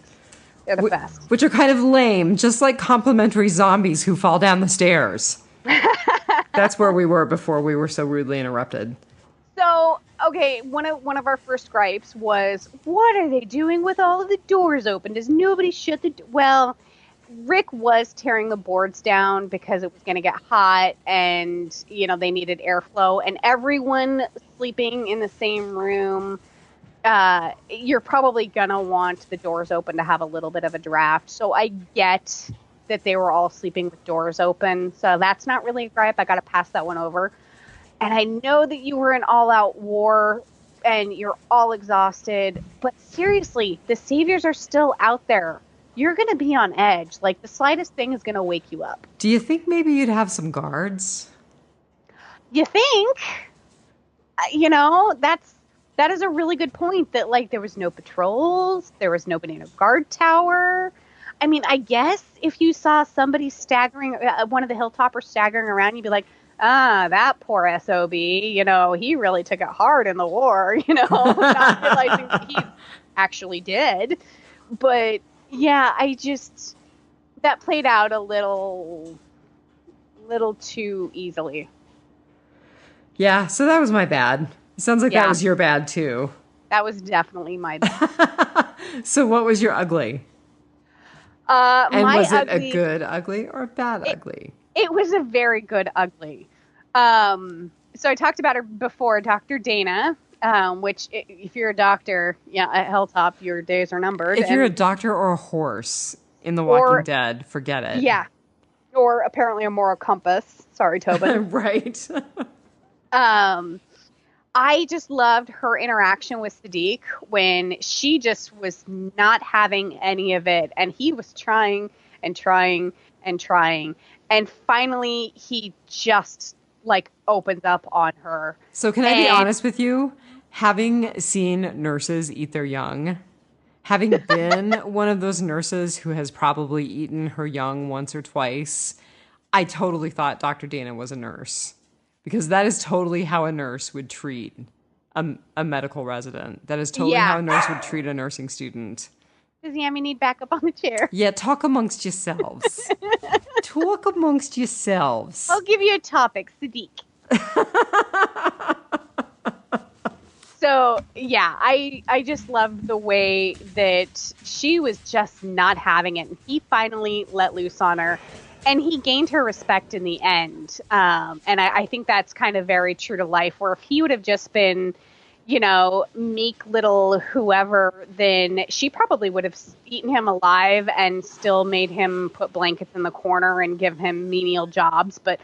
They're the best. Which are kind of lame, just like complimentary zombies who fall down the stairs. That's where we were before we were so rudely interrupted. So, okay, one of our first gripes was, what are they doing with all of the doors open? Does nobody shut the door? Well, Rick was tearing the boards down because it was going to get hot and, they needed airflow. And everyone sleeping in the same room, you're probably going to want the doors open to have a little bit of a draft. So I get that they were all sleeping with doors open. So that's not really a gripe. I got to pass that one over. And I know that you were in all-out war and you're all exhausted. But seriously, the saviors are still out there. You're going to be on edge. Like, the slightest thing is going to wake you up. Do you think maybe you'd have some guards? You think? That is a really good point, that, like, there was no patrols. There was nobody in a guard tower. I mean, I guess if you saw somebody staggering, one of the hilltoppers staggering around, you'd be like, that poor SOB, he really took it hard in the war, not realizing he's actually dead. But yeah, that played out a little too easily. Yeah, so that was my bad. It sounds like that was your bad too. That was definitely my bad. So what was your ugly? And was it a good ugly or a bad ugly? It was a very good ugly. So I talked about her before, Dr. Dana, which if you're a doctor, at Hilltop, your days are numbered. If you're a doctor or a horse in The Walking Dead, forget it. Yeah. Or apparently a moral compass. Sorry, Tobin. Right. I just loved her interaction with Sadiq when she just was not having any of it. And he was trying and trying and trying. And finally, he just, opens up on her. So can I be honest with you? Having seen nurses eat their young, having been one of those nurses who has probably eaten her young once or twice, I totally thought Dr. Dana was a nurse. Because that is totally how a nurse would treat a medical resident. That is totally how a nurse would treat a nursing student. Does Yami need backup on the chair? Yeah, talk amongst yourselves. Talk amongst yourselves. I'll give you a topic, Sadiq. So, yeah, I just loved the way that she was just not having it. And he finally let loose on her. And he gained her respect in the end. And I think that's kind of very true to life, where if he would have just been, meek little whoever, then she probably would have eaten him alive and still made him put blankets in the corner and give him menial jobs. But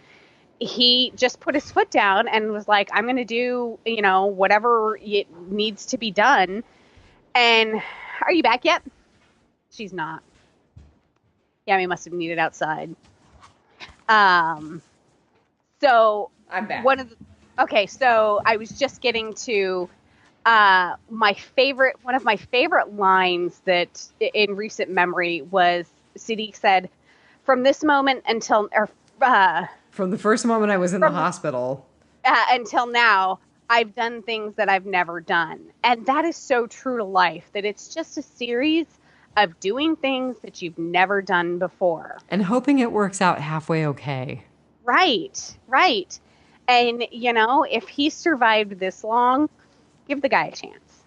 he just put his foot down and was like, I'm going to do, whatever it needs to be done. And are you back yet? She's not. Yami must have needed outside. So I'm back. So I was just getting to one of my favorite lines that in recent memory was Sadiq said, from this moment from the first moment I was in the hospital until now, I've done things that I've never done. And that is so true to life, that it's just a series of doing things that you've never done before. And hoping it works out halfway okay. Right. And, if he survived this long, give the guy a chance.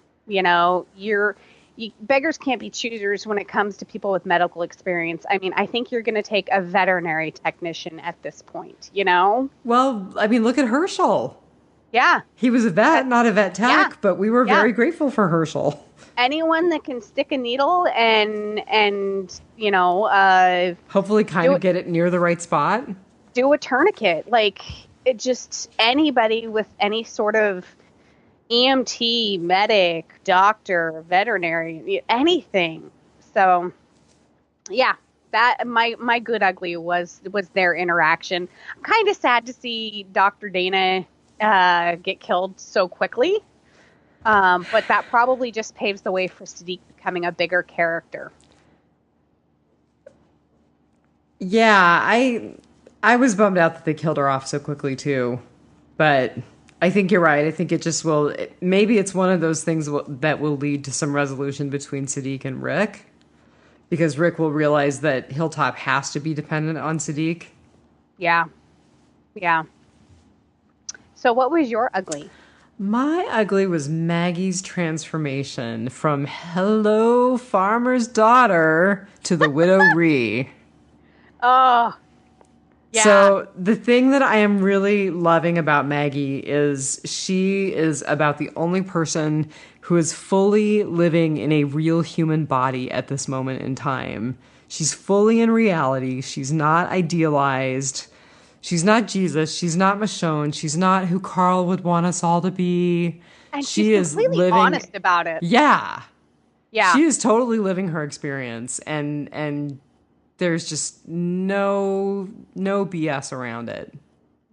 Beggars can't be choosers when it comes to people with medical experience. I mean, I think you're going to take a veterinary technician at this point, Well, I mean, look at Herschel. Yeah. He was a vet, not a vet tech, but we were very grateful for Herschel. Anyone that can stick a needle and hopefully kind of get it near the right spot. Do a tourniquet. Like, it just, anybody with any sort of EMT, medic, doctor, veterinary, anything. So, yeah, that my good ugly was their interaction. I'm kind of sad to see Dr. Dana get killed so quickly. But that probably just paves the way for Sadiq becoming a bigger character. Yeah, I was bummed out that they killed her off so quickly too. But I think you're right. I think it just will. Maybe it's one of those things that will lead to some resolution between Sadiq and Rick. Because Rick will realize that Hilltop has to be dependent on Sadiq. Yeah. Yeah. So what was your ugly? My ugly was Maggie's transformation from Hello Farmer's Daughter to the Widow Ree. Oh, yeah. So the thing that I am really loving about Maggie is she is about the only person who is fully living in a real human body at this moment in time. She's fully in reality. She's not idealized. She's not Jesus. She's not Michonne. She's not who Carl would want us all to be. And she's completely honest about it. Yeah. Yeah. She is totally living her experience, and there's just no BS around it.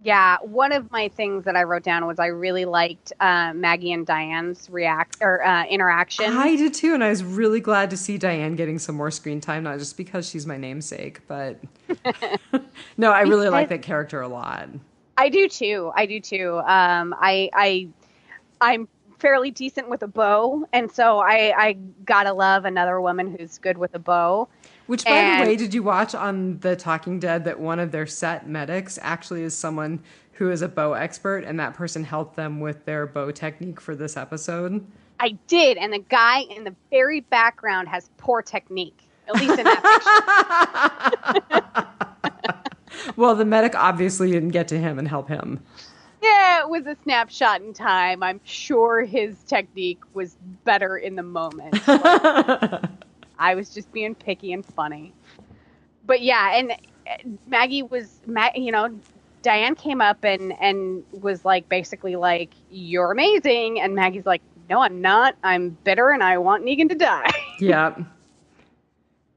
Yeah, one of my things that I wrote down was I really liked Maggie and Diane's interaction. I did too, and I was really glad to see Diane getting some more screen time, not just because she's my namesake, but no, I really like that character a lot. I do too. I'm fairly decent with a bow, and so I gotta love another woman who's good with a bow. Which, by the way, did you watch on The Talking Dead that one of their set medics actually is someone who is a bow expert, and that person helped them with their bow technique for this episode? I did, and the guy in the very background has poor technique, at least in that picture. Well, the medic obviously didn't get to him and help him. Yeah, it was a snapshot in time. I'm sure his technique was better in the moment. I was just being picky and funny. But yeah, and Maggie was, Diane came up and was like, basically like, you're amazing. And Maggie's like, no, I'm not. I'm bitter and I want Negan to die. Yeah.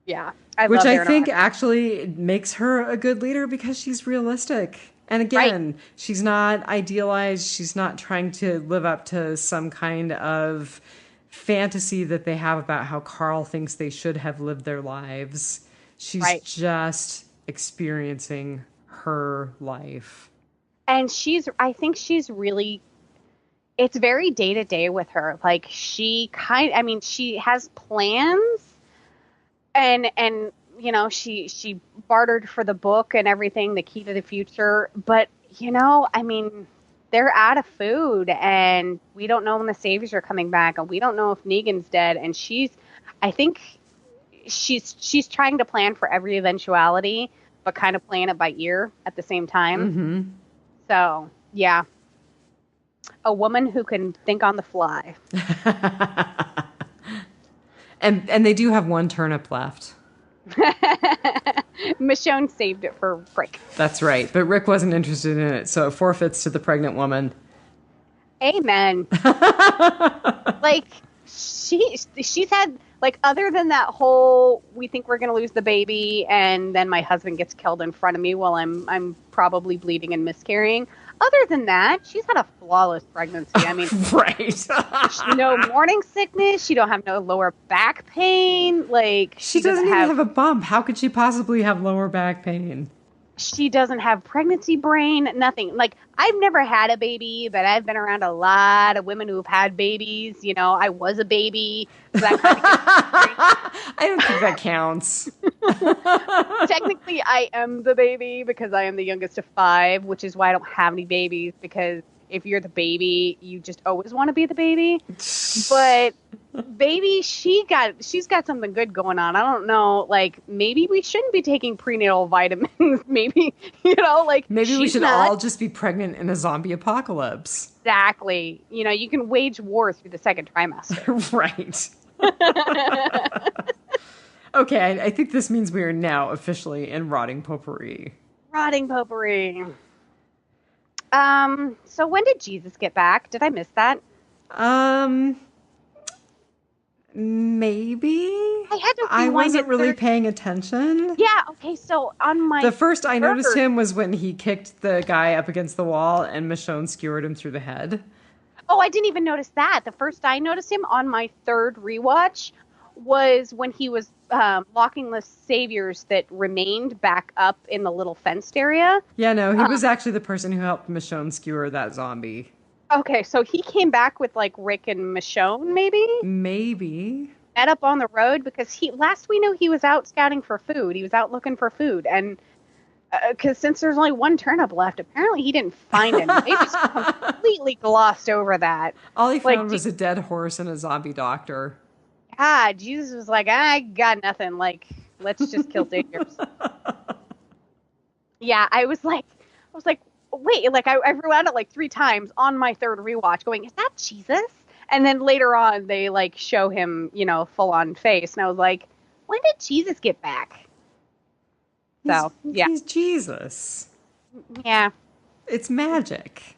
Yeah. Which I think actually makes her a good leader because she's realistic. And again, she's not idealized. She's not trying to live up to some kind of fantasy that they have about how Carl thinks they should have lived their lives. She's just experiencing her life. And I think she's really, it's very day to day with her. Like she has plans and she bartered for the book and everything, the key to the future. But, they're out of food and we don't know when the saviors are coming back and we don't know if Negan's dead. And I think she's trying to plan for every eventuality, but kind of playing it by ear at the same time. Mm-hmm. So, yeah. A woman who can think on the fly. And they do have one turnip left. Michonne saved it for Rick. That's right. But Rick wasn't interested in it, so it forfeits to the pregnant woman. Amen. Like, she's had, like, other than that whole, we think we're going to lose the baby, and then my husband gets killed in front of me while I'm probably bleeding and miscarrying. Other than that, she's had a flawless pregnancy. I mean, right. No morning sickness. She don't have no lower back pain. Like she doesn't even have a bump. How could she possibly have lower back pain? She doesn't have pregnancy brain. Nothing. Like I've never had a baby, but I've been around a lot of women who've had babies. I was a baby. So that kind of I don't think that counts. Technically, I am the baby because I am the youngest of 5, which is why I don't have any babies, because if you're the baby, you just always want to be the baby. But Baby, she's got something good going on. I don't know, like maybe we shouldn't be taking prenatal vitamins. Maybe, like Maybe we she's should not. all just be pregnant in a zombie apocalypse. Exactly. You can wage war through the second trimester. Right. Okay, I think this means we are now officially in rotting potpourri. Rotting potpourri. So when did Jesus get back? Did I miss that? Maybe. I wasn't really paying attention. Yeah, okay, so on my The first I noticed him was when he kicked the guy up against the wall and Michonne skewered him through the head. Oh, I didn't even notice that. The first I noticed him on my third rewatch was when he was locking the saviors that remained back up in the little fenced area. Yeah, no, he was actually the person who helped Michonne skewer that zombie. Okay, so he came back with like Rick and Michonne, maybe? Maybe. Met up on the road because last we knew he was out scouting for food. He was out looking for food. And because since there's only one turnip left, apparently he didn't find any. They just completely glossed over that. All he found was a dead horse and a zombie doctor. God, Jesus was like, I got nothing. Like, let's just kill saviors. Yeah, I was like, wait, like I rewound it like 3 times on my third rewatch going, is that Jesus? And then later on they like show him, full on face. And I was like, when did Jesus get back? So, yeah. He's Jesus. Yeah. It's magic.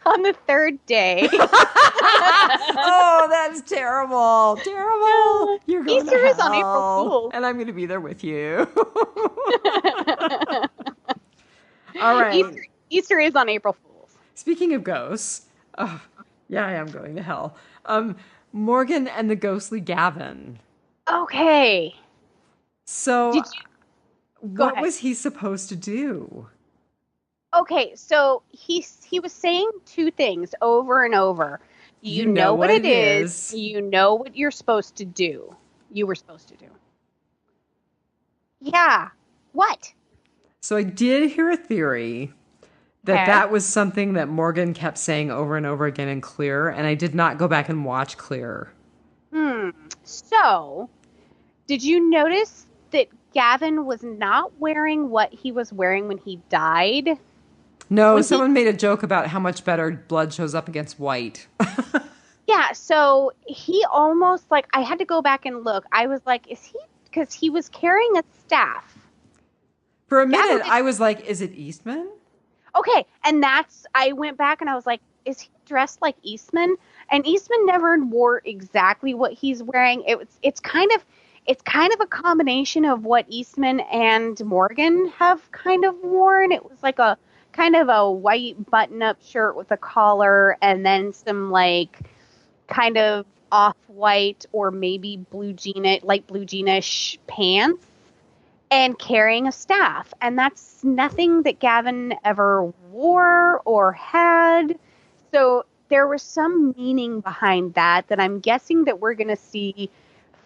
On the third day. Oh, that's terrible. Terrible. You're going Easter to hell, is on April Fool's. and I'm going to be there with you. All right. Easter is on April Fool's. Speaking of ghosts, yeah, I am going to hell. Morgan and the ghostly Gavin. Okay. So, what was he supposed to do? Okay, so he was saying 2 things over and over. You know what it is. You know what you're supposed to do. You were supposed to do. Yeah. What? So I did hear a theory that was something that Morgan kept saying over and over again in Clear, and I did not go back and watch Clear. So, did you notice that Gavin was not wearing what he was wearing when he died? No, someone made a joke about how much better blood shows up against white. Yeah, so he almost, like, I had to go back and look. I was like, because he was carrying a staff. For a minute, I was like, is it Eastman? Okay, and I went back and I was like, is he dressed like Eastman? And Eastman never wore exactly what he's wearing. It's kind of a combination of what Eastman and Morgan have kind of worn. It was like a kind of a white button-up shirt with a collar and then some like kind of off-white or maybe light blue jeanish pants and carrying a staff. And that's nothing that Gavin ever wore or had. So there was some meaning behind that I'm guessing that we're going to see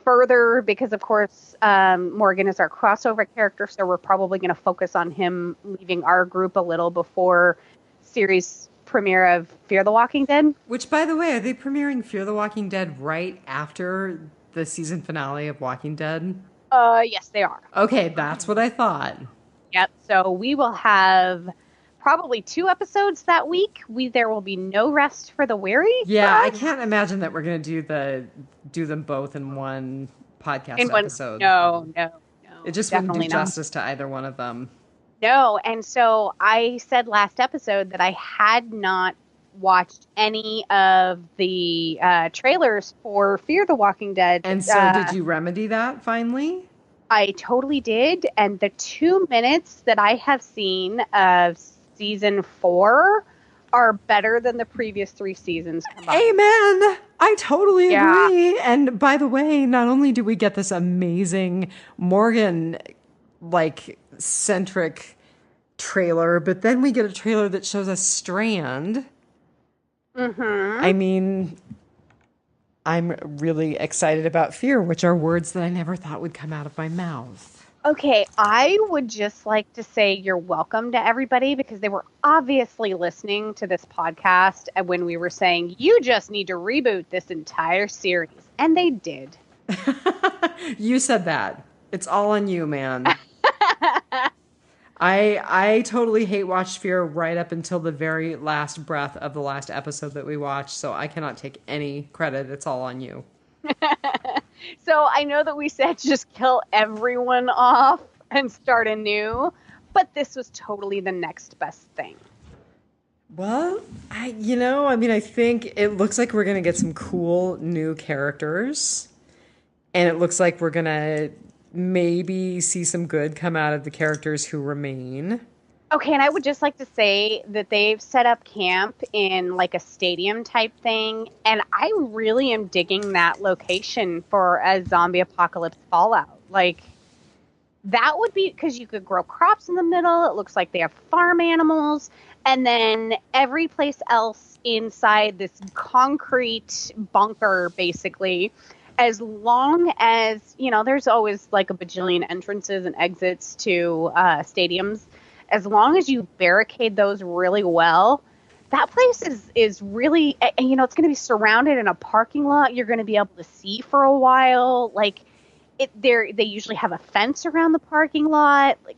further because, of course, Morgan is our crossover character, so we're probably going to focus on him leaving our group a little before series premiere of Fear the Walking Dead. Which, by the way, are they premiering Fear the Walking Dead right after the season finale of Walking Dead? Yes, they are. Okay, that's what I thought. Yep, so we will have probably 2 episodes that week. There will be no rest for the weary. Yeah, I can't imagine that we're going to do them both in one podcast episode. No. It just wouldn't do justice to either one of them. No, and so I said last episode that I had not watched any of the trailers for Fear the Walking Dead. And so did you remedy that finally? I totally did, and the 2 minutes that I have seen of season 4 are better than the previous 3 seasons combined. Amen. I totally agree. And by the way, not only do we get this amazing Morgan centric trailer, but then we get a trailer that shows us Strand. Mm-hmm. I mean, I'm really excited about Fear, which are words that I never thought would come out of my mouth. Okay, I would just like to say you're welcome to everybody because they were obviously listening to this podcast and when we were saying you just need to reboot this entire series. And they did. You said that. It's all on you, man. I totally hate watched Fear right up until the very last breath of the last episode that we watched, so I cannot take any credit. It's all on you. So I know that we said just kill everyone off and start anew, but this was totally the next best thing. Well, I think it looks like we're going to get some cool new characters, and it looks like we're going to maybe see some good come out of the characters who remain. Okay, and I would just like to say that they've set up camp in like a stadium type thing, and I really am digging that location for a zombie apocalypse fallout. Like, that would be, because you could grow crops in the middle, it looks like they have farm animals, and then every place else inside this concrete bunker, basically, as long as, there's always like a bajillion entrances and exits to stadiums. As long as you barricade those really well, that place is really, and it's going to be surrounded in a parking lot. You're going to be able to see for a while. Like, they usually have a fence around the parking lot. Like,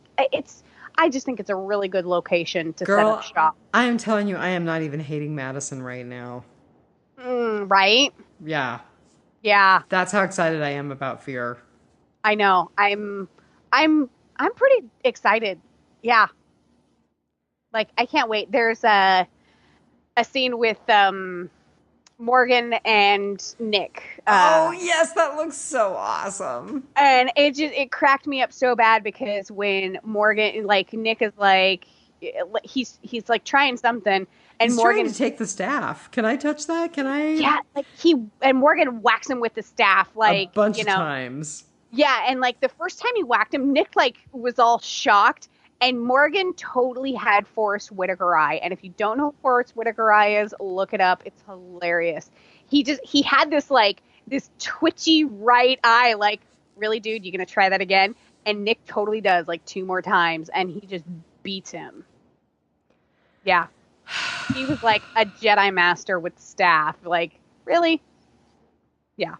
I just think it's a really good location to set up shop. I am telling you, I am not even hating Madison right now. Right? Yeah. Yeah. That's how excited I am about Fear. I know. I'm pretty excited. Yeah. Like, I can't wait. There's a scene with Morgan and Nick. Oh, yes, that looks so awesome. And it cracked me up so bad because when Morgan, like, Nick is like, he's like trying something, and he's Morgan trying to take the staff. Can I touch that? Can I? Yeah, like and Morgan whacks him with the staff, like, a bunch of times. Yeah, and like the first time he whacked him, Nick like was all shocked. And Morgan totally had Forrest Whitaker eye. And if you don't know who Forrest Whitaker eye is, look it up. It's hilarious. He had this twitchy right eye. Like, really, dude, you going to try that again? And Nick totally does, like, 2 more times. And he just beats him. Yeah. He was like a Jedi master with staff. Like, really? Yeah.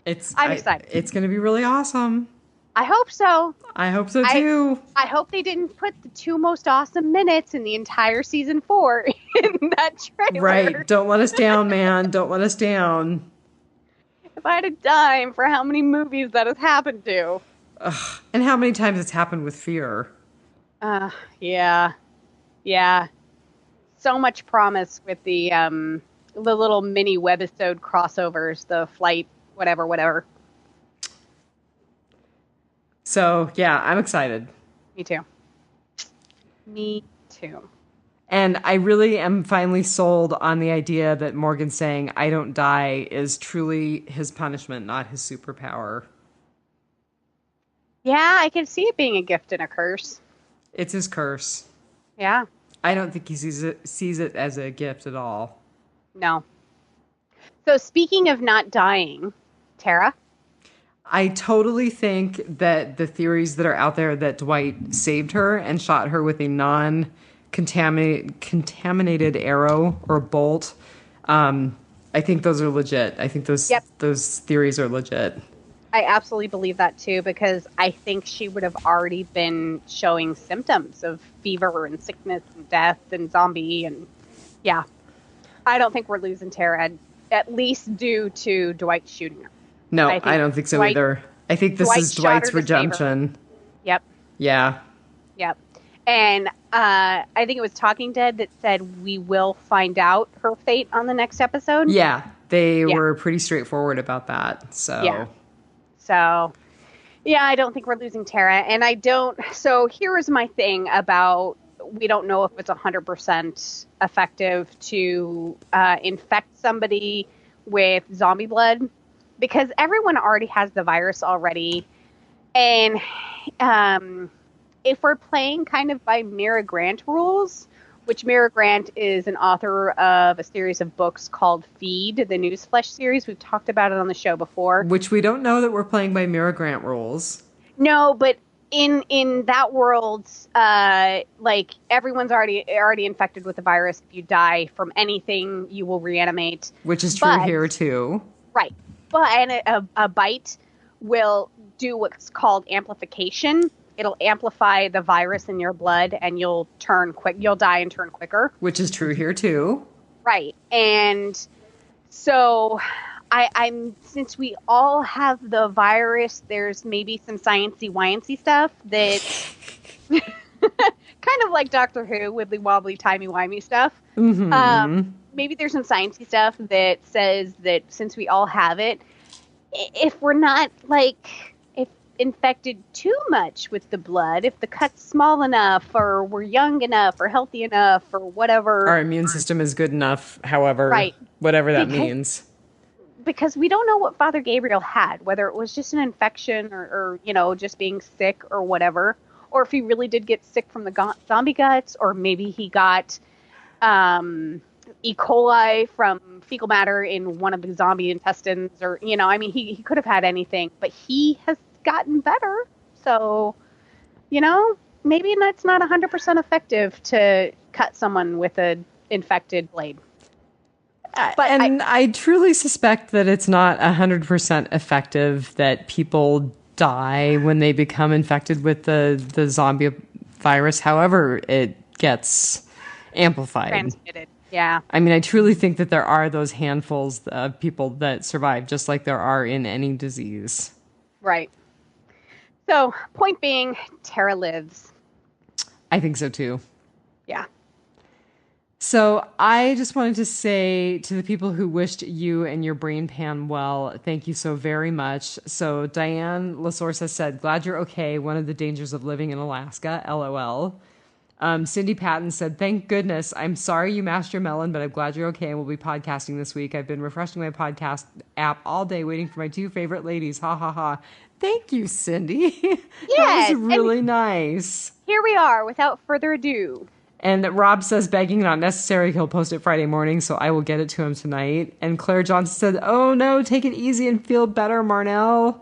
I'm excited. It's going to be really awesome. I hope so. I hope so too. I hope they didn't put the 2 most awesome minutes in the entire season 4 in that trailer. Right. Don't let us down, man. Don't let us down. If I had a dime for how many movies that has happened to. Ugh. And how many times it's happened with Fear. Yeah. Yeah. So much promise with the little mini webisode crossovers, the flight, whatever. So, yeah, I'm excited. Me too. And I really am finally sold on the idea that Morgan saying, I don't die, is truly his punishment, not his superpower. Yeah, I can see it being a gift and a curse. It's his curse. Yeah. I don't think he sees it as a gift at all. No. So speaking of not dying, Tara? I totally think that the theories that are out there that Dwight saved her and shot her with a non-contaminated arrow or bolt, I think those are legit. I think those theories are legit. I absolutely believe that too, because I think she would have already been showing symptoms of fever and sickness and death and zombie. And yeah, I don't think we're losing Tara, at least due to Dwight shooting her. No, I don't think so either. I think this is Dwight's redemption. Yep. Yeah. Yep. And I think it was Talking Dead that said we will find out her fate on the next episode. Yeah, they were pretty straightforward about that. So. Yeah. So, yeah, I don't think we're losing Tara. And I don't. So here is my thing about we don't know if it's 100% effective to infect somebody with zombie blood, because everyone already has the virus already. And if we're playing kind of by Mira Grant rules, which Mira Grant is an author of a series of books called Feed, the Newsflesh series. We've talked about it on the show before. Which we don't know that we're playing by Mira Grant rules. No, but in that world, like everyone's already infected with the virus. If you die from anything, you will reanimate. Which is true here too. Right. But a bite will do what's called amplification. It'll amplify the virus in your blood, and you'll die and turn quicker. Which is true here too. Right. And so I'm since we all have the virus, there's maybe some sciencey-wiancy stuff that kind of like Doctor Who, wibbly wobbly, timey-wimey stuff. Mm-hmm. Maybe there's some sciencey stuff that says that since we all have it, if we're not if infected too much with the blood, if the cut's small enough, or we're young enough, or healthy enough, or whatever, our immune system is good enough, however, right. Whatever that means. Because we don't know what Father Gabriel had, whether it was just an infection or just being sick or whatever, or if he really did get sick from the zombie guts, or maybe he got E. coli from fecal matter in one of the zombie intestines, or, he could have had anything, but he has gotten better. So, maybe that's not 100% effective to cut someone with an infected blade. But I truly suspect that it's not 100% effective, that people die when they become infected with the zombie virus. However, it gets amplified. Transmitted. Yeah. I mean, I truly think that there are those handfuls of people that survive, just like there are in any disease. Right. So, point being, Tara lives. I think so too. Yeah. So I just wanted to say to the people who wished you and your brain pan well, thank you so very much. So Diane Lasource has said, glad you're okay. One of the dangers of living in Alaska, LOL. Cindy Patton said, thank goodness. I'm sorry you mashed your melon, but I'm glad you're okay and we'll be podcasting this week. I've been refreshing my podcast app all day waiting for my two favorite ladies. Ha ha ha. Thank you, Cindy. Yes, that was really nice. Here we are, without further ado. And Rob says, begging not necessary. He'll post it Friday morning, so I will get it to him tonight. And Claire Johnson said, oh no, take it easy and feel better, Marnell.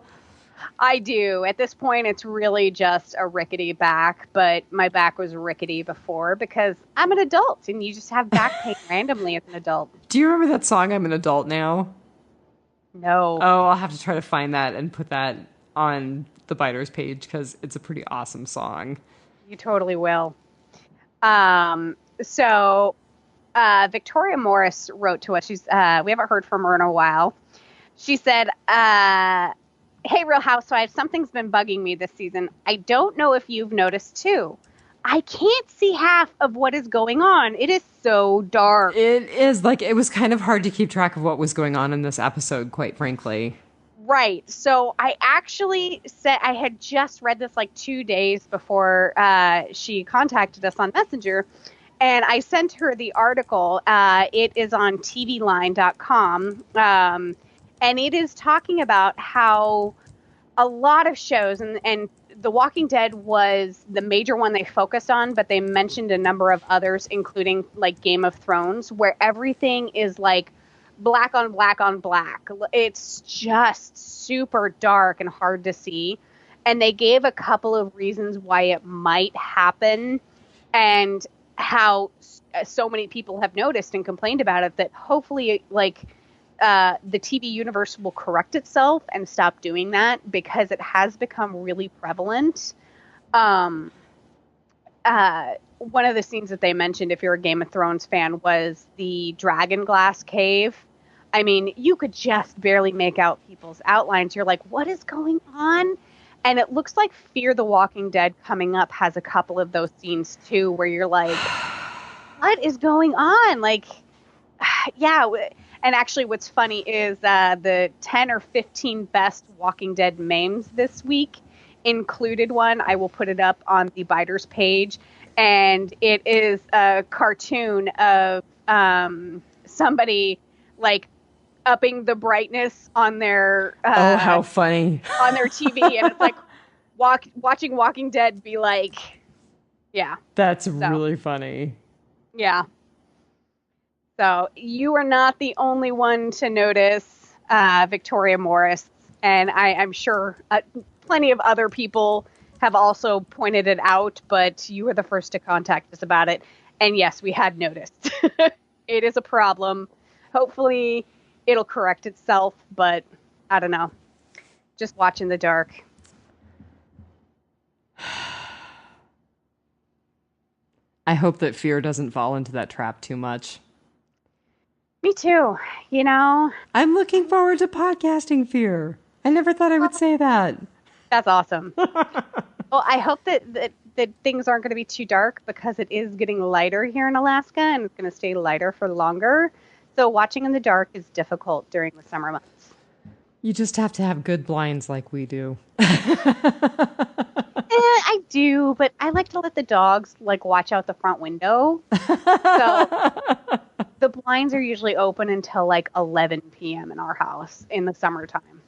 I do. At this point, it's really just a rickety back, but my back was rickety before because I'm an adult, and you just have back pain randomly as an adult. Do you remember that song, I'm an Adult Now? No. Oh, I'll have to try to find that and put that on the Biters page because it's a pretty awesome song. You totally will. So Victoria Morris wrote to us. She's we haven't heard from her in a while. She said, hey, Real Housewives, something's been bugging me this season. I don't know if you've noticed too. I can't see half of what is going on. It is so dark. It is. It was kind of hard to keep track of what was going on in this episode, quite frankly. Right. So I actually said, I had just read this 2 days before she contacted us on Messenger, and I sent her the article. It is on tvline.com, and it is talking about how a lot of shows, and The Walking Dead was the major one they focused on, but they mentioned a number of others, including Game of Thrones, where everything is black on black on black. It's just super dark and hard to see. And they gave a couple of reasons why it might happen, and how so many people have noticed and complained about it, that hopefully the TV universe will correct itself and stop doing that, because it has become really prevalent. One of the scenes that they mentioned, if you're a Game of Thrones fan, was the Dragon Glass Cave. I mean, you could just barely make out people's outlines. You're like, what is going on? And it looks like Fear the Walking Dead coming up has a couple of those scenes too, where you're like, what is going on? Yeah. And actually what's funny is the 10 or 15 best Walking Dead memes this week included one. I will put it up on the Biters page. And it is a cartoon of somebody upping the brightness on their oh, how funny, on their TV, and it's watching Walking Dead be yeah, that's really funny. Yeah. So you are not the only one to notice Victoria Morris, and I'm sure plenty of other people have also pointed it out, but you were the first to contact us about it. And yes, we had noticed. It is a problem. Hopefully it'll correct itself, but I don't know. Just watch in the dark. I hope that fear doesn't fall into that trap too much. Me too. You know, I'm looking forward to podcasting fear. I never thought I would say that. that's awesome. Well, I hope that things aren't going to be too dark because it is getting lighter here in Alaska and it's going to stay lighter for longer. So watching in the dark is difficult during the summer months. You just have to have good blinds like we do. I do, but I like to let the dogs like watch out the front window. So the blinds are usually open until like 11 p.m. in our house in the summertime,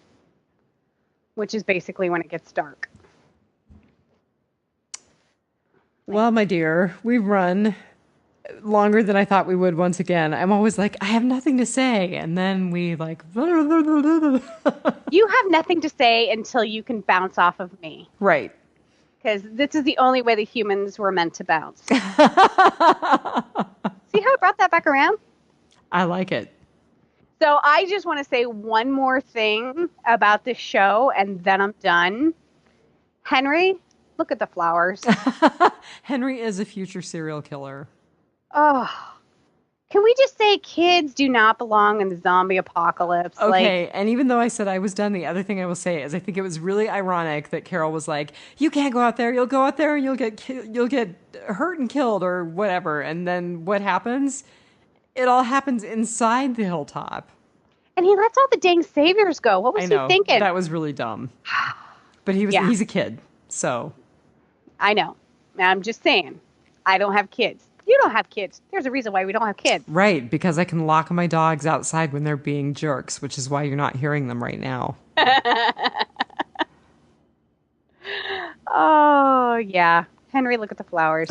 which is basically when it gets dark. Well, my dear, we've run longer than I thought we would once again. I'm always like, I have nothing to say. And then we like... You have nothing to say until you can bounce off of me. Right. Because this is the only way the humans were meant to bounce. See how I brought that back around? I like it. So I just want to say one more thing about this show, and then I'm done. Henry, look at the flowers. Henry is a future serial killer. Oh, can we just say kids do not belong in the zombie apocalypse? Okay, and even though I said I was done, the other thing I will say is I think it was really ironic that Carol was like, "You can't go out there. You'll go out there and you'll get hurt and killed or whatever." And then what happens? It all happens inside the hilltop. And he lets all the dang saviors go. What was he thinking? That was really dumb. But he's a kid, so. I know. I'm just saying. I don't have kids. You don't have kids. There's a reason why we don't have kids. Right, because I can lock my dogs outside when they're being jerks, which is why you're not hearing them right now. Oh, yeah. Henry, look at the flowers.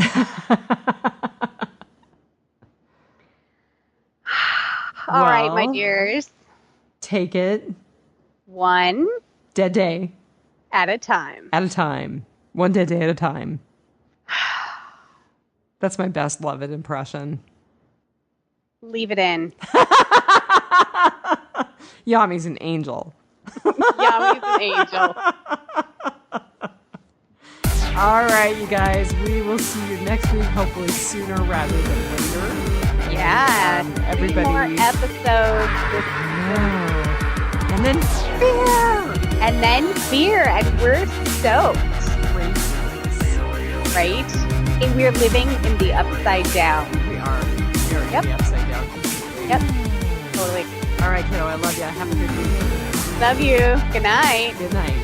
All right, my dears. Take it. One dead day. At a time. At a time. One dead day at a time. That's my best Love It impression. Leave it in. Yami's an angel. Yami's an angel. All right, you guys. We will see you next week, hopefully sooner rather than later. Yeah. Everybody. 3 more episodes. And then fear. And then fear. And we're stoked. Right? And we're living in the upside down. We are. We are in the upside down. Yep. Totally. All right, kiddo. I love you. Have a good week. Love you. Good night. Good night.